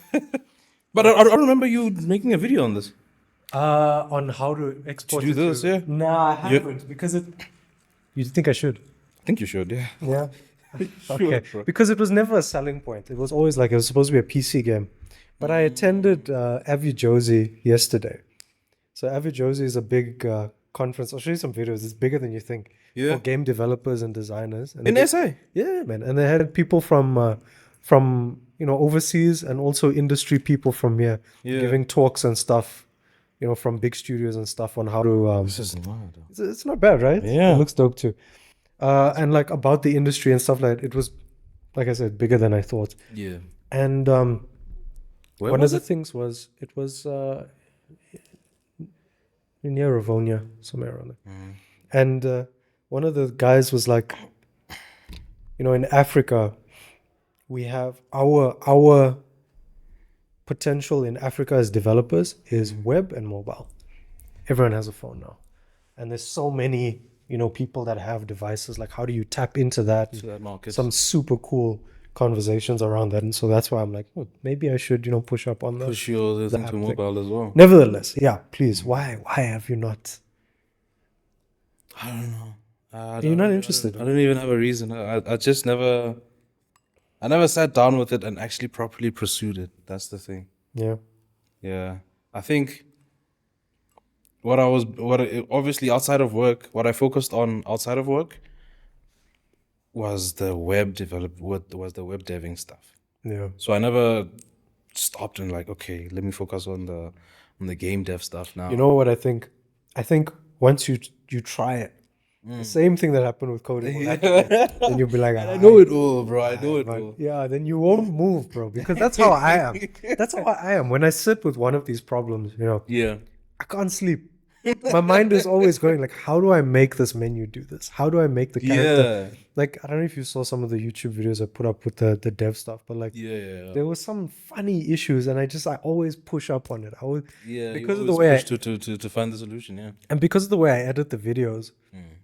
But I remember you making a video on this. On how to export. To do this, yeah. Nah, I haven't because it. You think I should? I think you should, yeah. Yeah. Okay. Sure. Because it was never a selling point. It was always like it was supposed to be a PC game. But I attended Avi Josie yesterday. So Avi Josie is a big conference. I'll show you some videos. It's bigger than you think. Yeah. For game developers and designers. And in SA? Yeah, man. And they had people from overseas and also industry people from here giving talks and stuff. From big studios and stuff on how to. This is mad. It's not bad, right? Yeah. It looks dope too. And like about the industry and stuff like that. It was, like I said, bigger than I thought. Yeah. And one of the things was it was near Ravonia, somewhere around there. And one of the guys was like, in Africa, we have our potential in Africa as developers is web and mobile. Everyone has a phone now. And there's so many, people that have devices. Like, how do you tap into that? To that market. Some super cool conversations around that. And so that's why I'm like, maybe I should, push up on that. Push yours into mobile as well. Nevertheless, yeah, please. Why have you not? I don't know. You're not interested? I don't even have a reason. I just never... I never sat down with it and actually properly pursued it. That's the thing. Yeah. Yeah. I think obviously outside of work, what I focused on outside of work was the web deving stuff. Yeah. So I never stopped and like, okay, let me focus on the game dev stuff now. You know what I think? I think once you try it, the same thing that happened with coding will happen. Then you'll be like, I know it all, bro. I know it all. Yeah, then you won't move, bro, because that's how I am. That's how I am. When I sit with one of these problems, Yeah. I can't sleep. My mind is always going like, how do I make this menu do this? How do I make the character? Yeah. Like, I don't know if you saw some of the YouTube videos I put up with the dev stuff, but like, there was some funny issues, and I always push up on it. Because of the way to find the solution, yeah. And because of the way I edit the videos,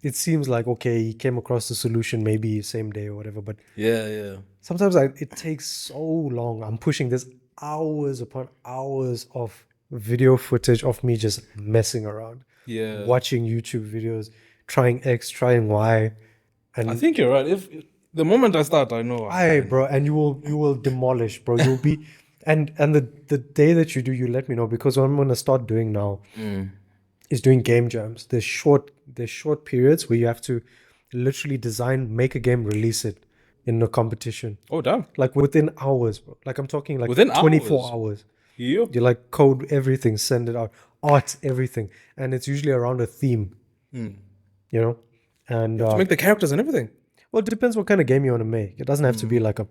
it seems like, okay, he came across the solution maybe same day or whatever, but yeah. sometimes it takes so long. I'm pushing this hours upon hours of video footage of me just messing around, yeah, watching YouTube videos, trying X, trying Y, and I think you're right. The moment I start, I know. Aye, bro, and you will demolish, bro. You'll be, and the day that you do, you let me know, because what I'm gonna start doing now is doing game jams. There's short periods where you have to literally make a game, release it in a competition. Oh, damn. Like within hours, bro. Like I'm talking like Within 24 hours. Yep. You like code everything, send it out, art, everything, and it's usually around a theme. You know, and To make the characters and everything. well, it depends what kind of game you want to make. It doesn't have to be like a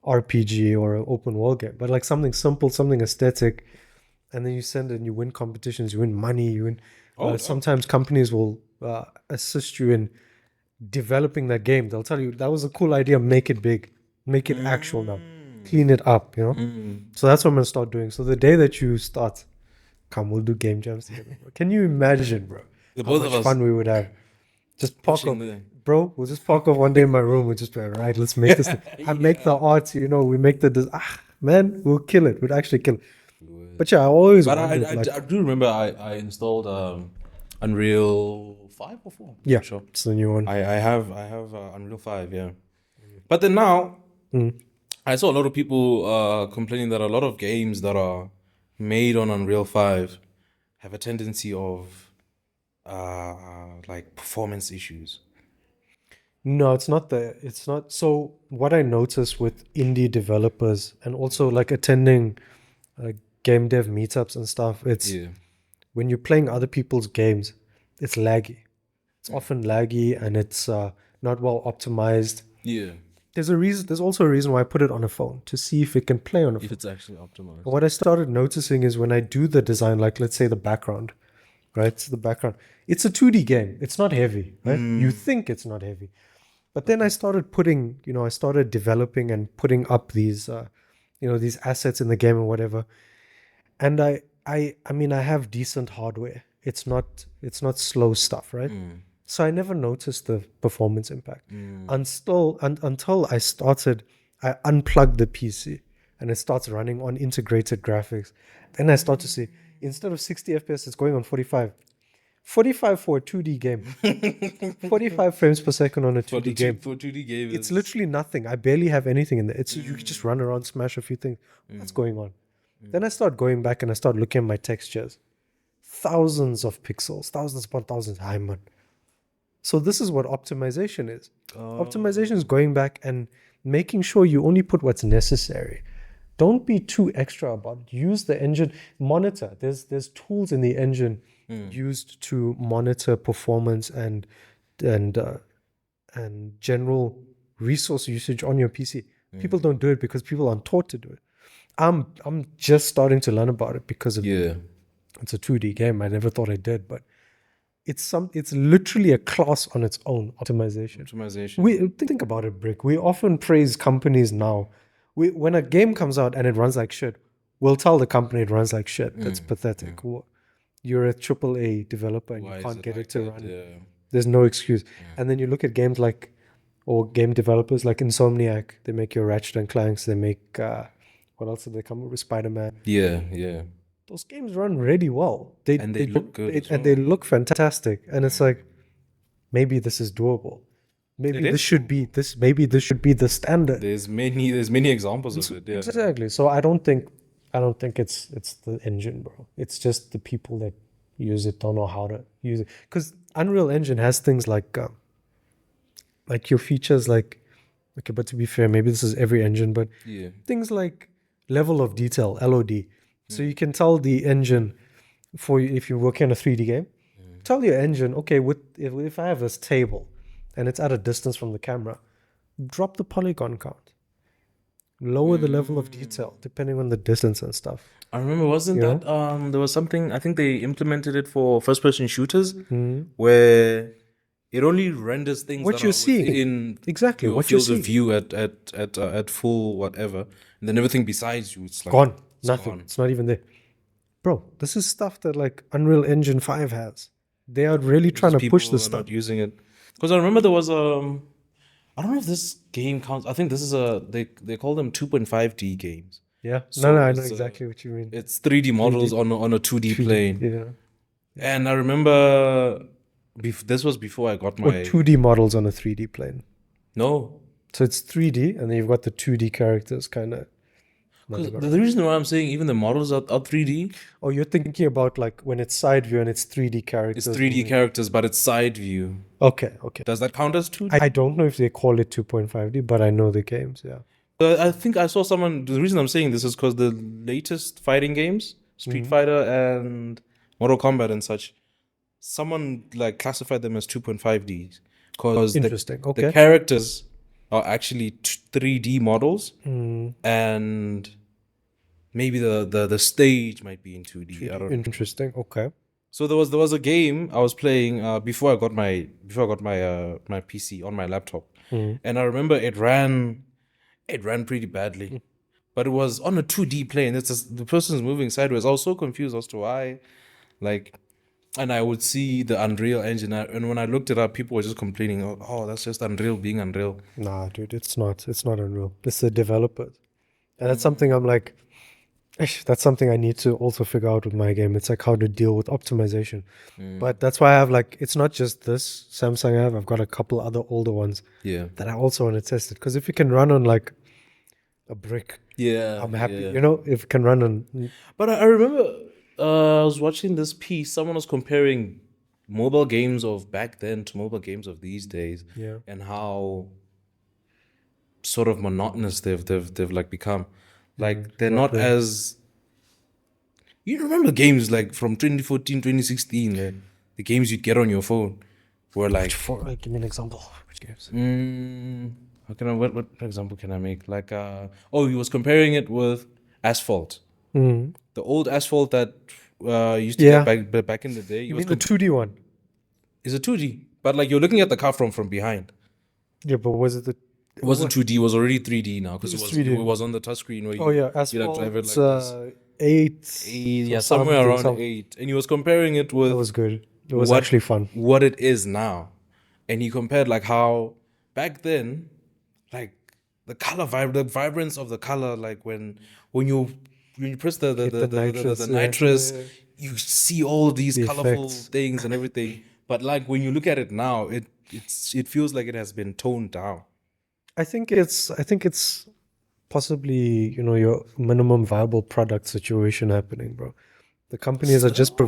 RPG or an open world game, but like something simple, something aesthetic, and then you send it and you win competitions, you win money, you win. Sometimes companies will assist you in developing that game. They'll tell you that was a cool idea, make it big, make it actual now, clean it up, you know. So that's what I'm gonna start doing. So the day that you start, come, we'll do game jams together. Bro. Can you imagine, bro? How much fun we would have. Just park off, bro. We'll just park off one day in my room. We'll just be like, right, let's make this. I make the art, you know. We make man, we'll kill it. We'd actually kill it. But yeah, I always. But I do remember I installed Unreal 5 or 4. Yeah, sure. It's the new one. I have Unreal 5, yeah. But then now I saw a lot of people complaining that a lot of games that are made on Unreal 5 have a tendency of like performance issues. No, it's not. So what I notice with indie developers and also like attending game dev meetups and stuff, it's when you're playing other people's games, it's laggy. It's often laggy and it's not well optimized. Yeah. There's also a reason why I put it on a phone, to see if it can play on a phone. If it's actually optimized. What I started noticing is when I do the design, like let's say the background, right? So the background, it's a 2D game. It's not heavy, right? You think it's not heavy. But then I started developing and putting up these, these assets in the game and whatever. And I mean, I have decent hardware. It's not slow stuff, right? So I never noticed the performance impact until I unplugged the PC and it starts running on integrated graphics. Then I start to see, instead of 60 FPS, it's going on 45. 45 for a 2D game. 45 frames per second on a 2D game. For 2D game. It's literally nothing. I barely have anything in there. You can just run around, smash a few things. What's going on? Then I start going back and I start looking at my textures. Thousands of pixels, thousands upon thousands. Hi, man. So this is what optimization is. Optimization is going back and making sure you only put what's necessary. Don't be too extra about it. Use the engine, monitor. There's tools in the engine used to monitor performance and general resource usage on your PC. People don't do it because people aren't taught to do it. I'm just starting to learn about it because it's a 2D game. I never thought I did, but it's literally a class on its own, optimization. We think about it, Brick. We often praise companies now. When a game comes out and it runs like shit, we'll tell the company it runs like shit. That's pathetic. You're a AAA developer and you can't get it to run. Yeah. There's no excuse. And then you look at games or game developers like Insomniac. They make your Ratchet and Clanks. They make, what else did they come up with? Spider-Man. Yeah. Those games run really well. They look good. And they look fantastic. And it's like, maybe this is doable. Maybe this should be the standard. There's many examples of it. Yeah. Exactly. So I don't think it's the engine, bro. It's just the people that use it don't know how to use it. Because Unreal Engine has things like your features, like, okay, but to be fair, maybe this is every engine, but things like level of detail, LOD. So you can tell the engine, if you're working on a 3D game, tell your engine, okay, if I have this table and it's at a distance from the camera, drop the polygon count. Lower the level of detail depending on the distance and stuff. I remember, there was something, I think they implemented it for first-person shooters where it only renders things what you're seeing exactly what you're seeing. View at full whatever, and then everything besides you, it's like gone. Nothing. It's not even there, bro. This is stuff that like Unreal Engine 5 has. They are really trying to push this stuff. Not using it because I remember there was I don't know if this game counts. I think this is they call them 2.5D games. Yeah. So I know exactly what you mean. It's 3D models 3D. on a 2D plane. Yeah. And I remember this was before I got my 2D models on a 3D plane. No. So it's 3D, and then you've got the 2D characters, kind of. Because the reason why I'm saying even the models are 3D. Oh, you're thinking about like when it's side view and it's 3D characters. It's 3D characters, but it's side view. Okay. Does that count as 2D? I don't know if they call it 2.5D, but I know the games, yeah. I think I saw someone. The reason I'm saying this is because the latest fighting games, Street Fighter and Mortal Kombat and such, someone like classified them as 2.5D because the characters are actually 3D models, and maybe the stage might be in 2D. I don't know. Interesting. Okay. So there was a game I was playing before I got my my PC on my laptop, and I remember it ran pretty badly, but it was on a 2D plane. The person's moving sideways. I was so confused as to why, like, and I would see the Unreal Engine, and when I looked it up, people were just complaining, "Oh, that's just Unreal being Unreal." Nah, dude, it's not Unreal. It's the developers, and that's something I'm like, that's something I need to also figure out with my game. It's like how to deal with optimization. But that's why I have like, it's not just this Samsung I have. I've got a couple other older ones that I also want to test it. Because if it can run on like a brick, I'm happy. You know, if it can run on. But I remember I was watching this piece. Someone was comparing mobile games of back then to mobile games of these days, and how sort of monotonous they've like become. Like they're not as. You remember games like from 2014, 2016, the games you'd get on your phone were like. Give me an example. Which games? What example can I make? Like he was comparing it with Asphalt. The old Asphalt that used to get back in the day. You mean the 2D one? It's a 2D, but like you're looking at the car from behind. Yeah, but was it the? It wasn't 2D. It was already 3D now because it was on the touchscreen where Asphalt, drive it like this. 8. Somewhere around 8. And he was comparing it with. That was good. It was actually fun. What it is now, and he compared like how back then, like the color the vibrance of the color, like when you press the nitrous, you see all these colorful things and everything. But like when you look at it now, it feels like it has been toned down. I think it's possibly, you know, your minimum viable product situation happening, bro. The companies are just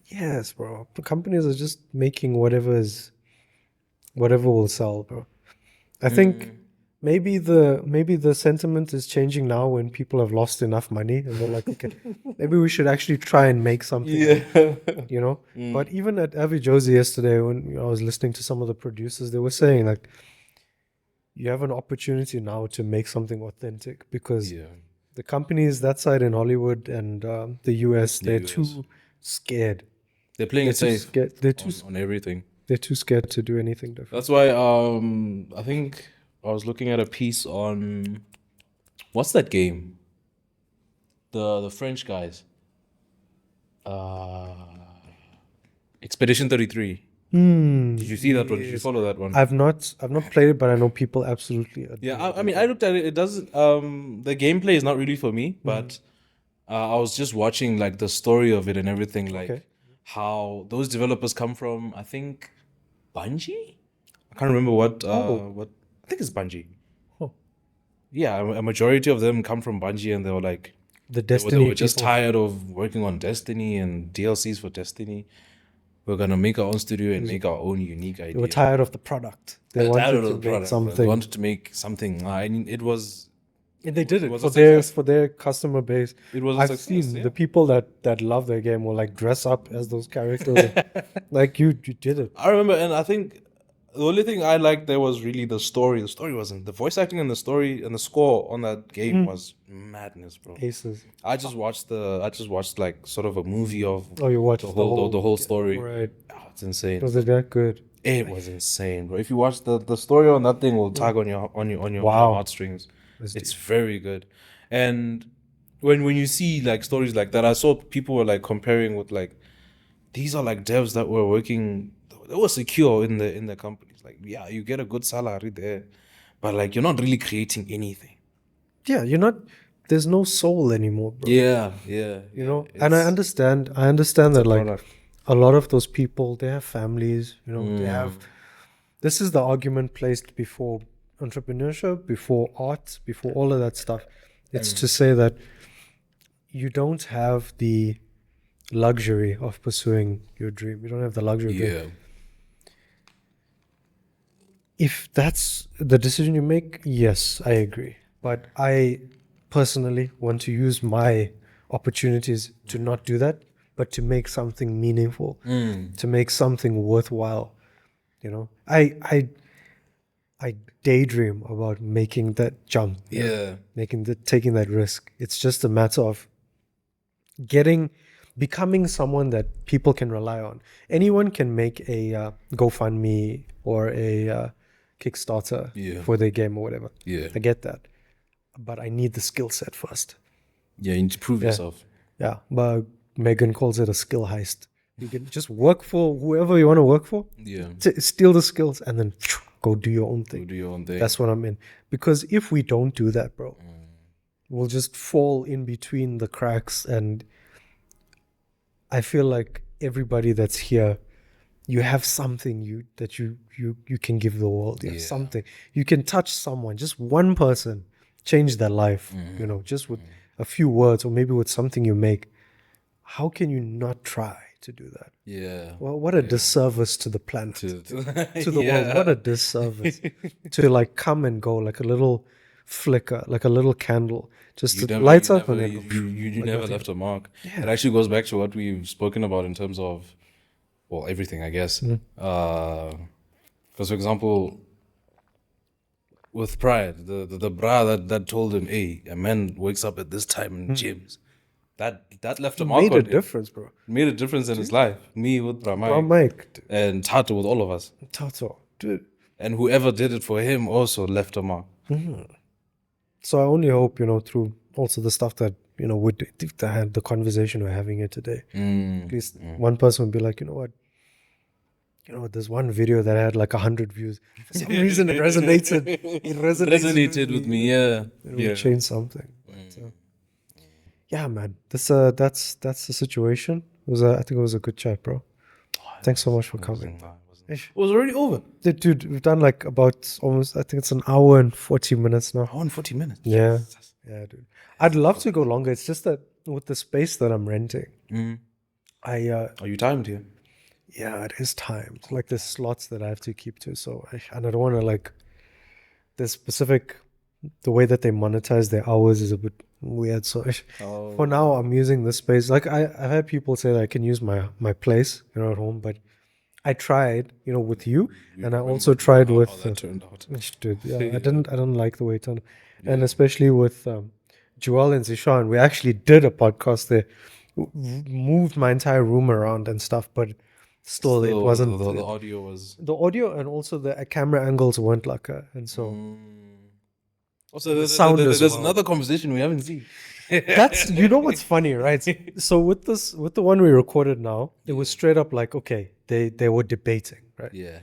yes, bro. The companies are just making whatever will sell, bro. I think maybe the sentiment is changing now when people have lost enough money and they're like, okay, maybe we should actually try and make something. You know. But even at Avi Josie yesterday, when I was listening to some of the producers, they were saying like, you have an opportunity now to make something authentic because the companies that side in Hollywood and the US, they're too scared. They're playing it safe. They're too on everything. They're too scared to do anything different. That's why I think I was looking at a piece on what's that game? The French guys. Expedition 33. Did you see that one? Did you follow that one? I've not played it, but I know people absolutely adore it. I mean, I looked at it. It doesn't. The gameplay is not really for me, but I was just watching like the story of it and everything, like how those developers come from. I think Bungie. I can't remember what. I think it's Bungie. Oh. Yeah, a majority of them come from Bungie, and they were like the Destiny. They were just tired of working on Destiny and DLCs for Destiny. We're gonna make our own studio and make our own unique idea. They were tired of the product. They wanted to make something. They wanted to make something. I mean, it was. And they did it for their customer base. It was. I've seen the people that love their game will like dress up as those characters. Like you did it. I remember, and I think the only thing I liked there was really the story. The story wasn't the voice acting, and the story and the score on that game was madness, bro. Aces. I just watched like sort of a movie of. Oh, you watched the whole story. Right. Oh, it's insane. Was it that good? It was insane, bro. If you watch the story on that thing, will tug on your heartstrings. It's very good. And when you see like stories like that, I saw people were like comparing with like these are like devs that were working. They were secure in the companies. Like, yeah, you get a good salary there, but like you're not really creating anything. Yeah, you're not. There's no soul anymore, bro. Yeah. You know, and I understand that like product. A lot of those people, they have families. You know, they have. This is the argument placed before entrepreneurship, before art, before all of that stuff. It's to say that you don't have the luxury of pursuing your dream. You don't have the luxury of doing it. If that's the decision you make, yes, I agree. But I personally want to use my opportunities to not do that, but to make something meaningful, to make something worthwhile. You know, I daydream about making that jump. Taking that risk. It's just a matter of becoming someone that people can rely on. Anyone can make a GoFundMe or a Kickstarter for their game or whatever. I get that, but I need the skill set first. You need to prove yourself. But Megan calls it a skill heist. You can just work for whoever you want to work for. Steal the skills and then go do your own thing. That's what I'm in. Because if we don't do that, bro, we'll just fall in between the cracks. And I feel like everybody that's here, you have something that you can give the world. You have something. You can touch someone, just one person, change their life, you know, just with a few words or maybe with something you make. How can you not try to do that? Well, what a disservice to the planet, to the world. What a disservice to like come and go like a little flicker, like a little candle, just lights up and you never left a mark. It actually goes back to what we've spoken about in terms of, well, everything, I guess. Because, for example, with Pride, the bra that told him, hey, a man wakes up at this time in gyms. That left a mark on him. Made a difference, bro. Made a difference in his life. Me with Bra Mike. And Tato with all of us. Tato, dude. And whoever did it for him also left a mark. So I only hope, you know, through also the stuff that, you know, the conversation we're having here today, at least one person would be like, you know what, there's one video that had like 100 views. For some reason it resonated. It resonated with me, yeah. It will change something. So, yeah, man. That's the situation. I think it was a good chat, bro. Thanks so much for coming. It was already over. Dude, we've done like about almost, I think it's an hour and 40 minutes now. 1 hour and 40 minutes? Yeah, dude. I'd love to go longer. It's just that with the space that I'm renting, are you timed here? Yeah, it is timed. Like there's slots that I have to keep to. So, and I don't want to like, there's specific, the way that they monetize their hours is a bit weird. So for now, I'm using this space. Like I've had people say that I can use my place, you know, at home, but I tried, you know, with you, and I also tried with. How that turned out. Dude, yeah, I didn't like the way it turned, and especially with Joel and Zishan, we actually did a podcast there, moved my entire room around and stuff, but still it wasn't. The audio was. The audio and also the camera angles weren't like and so. Also, there's another conversation we haven't seen. That's, you know what's funny, right? So with the one we recorded now, it was straight up like, okay, they were debating, right? Yeah.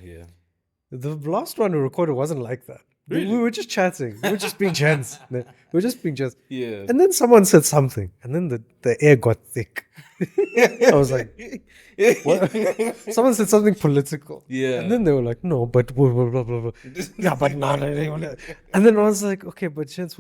The last one we recorded wasn't like that. Really? We were just chatting. We were just being gents. Yeah. And then someone said something, and then the air got thick. I was like, what? Someone said something political. Yeah. And then they were like, no, but blah, blah, blah, blah, blah. Yeah, but no. And then I was like, okay, but gents,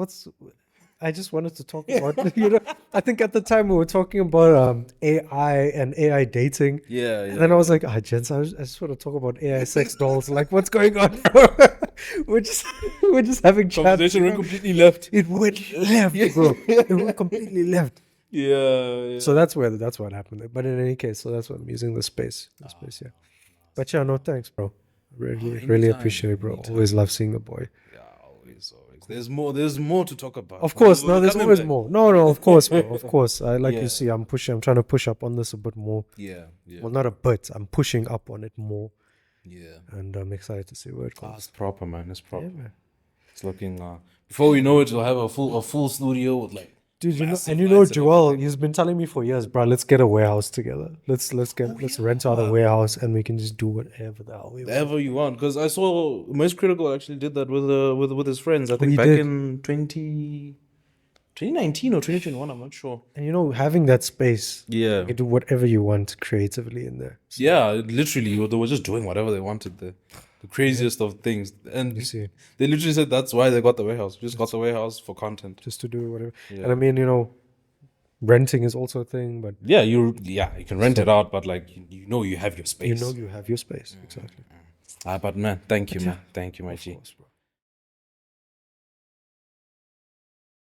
I just wanted to talk about, you know, I think at the time we were talking about AI and AI dating. Yeah. And then I was like, gents, I just want to talk about AI sex dolls. Like, what's going on, bro? we're just having chat. Conversation went completely left. It went left, bro. It went completely left. Yeah. So that's what happened. But in any case, so that's what I'm using the space. Yeah. But yeah, no thanks, bro. Really appreciate it, bro. Anytime. Always love seeing the boy. Yeah, always. There's more to talk about. Of course, there's always more. No, of course, bro. Of course. You see, I'm trying to push up on this a bit more. Yeah. Well, not a bit. I'm pushing up on it more. Yeah. And I'm excited to see where it goes. It's proper, man. It's proper. Yeah, man. It's looking before we know it, we'll have a full studio with like. Dude, you know, Joel, he's been telling me for years, bro, let's get a warehouse together. Let's rent out a warehouse and we can just do whatever the hell we want. Whatever you want. Because I saw Most Critical actually did that with his friends. I think He back did. in 2019 or 2021, I'm not sure. And you know, having that space, Yeah. you can do whatever you want creatively in there. So, Yeah, literally, they were just doing whatever they wanted there. The craziest of things. And You see, they literally said that's why they got the warehouse. Just got the warehouse for content. just to do whatever. Yeah. And I mean, you know, renting is also a thing, but Yeah, you can rent it out, but like you know you have your space. you know you have your space. Exactly. But man, thank you, man. Thank you, my G. Of course, bro.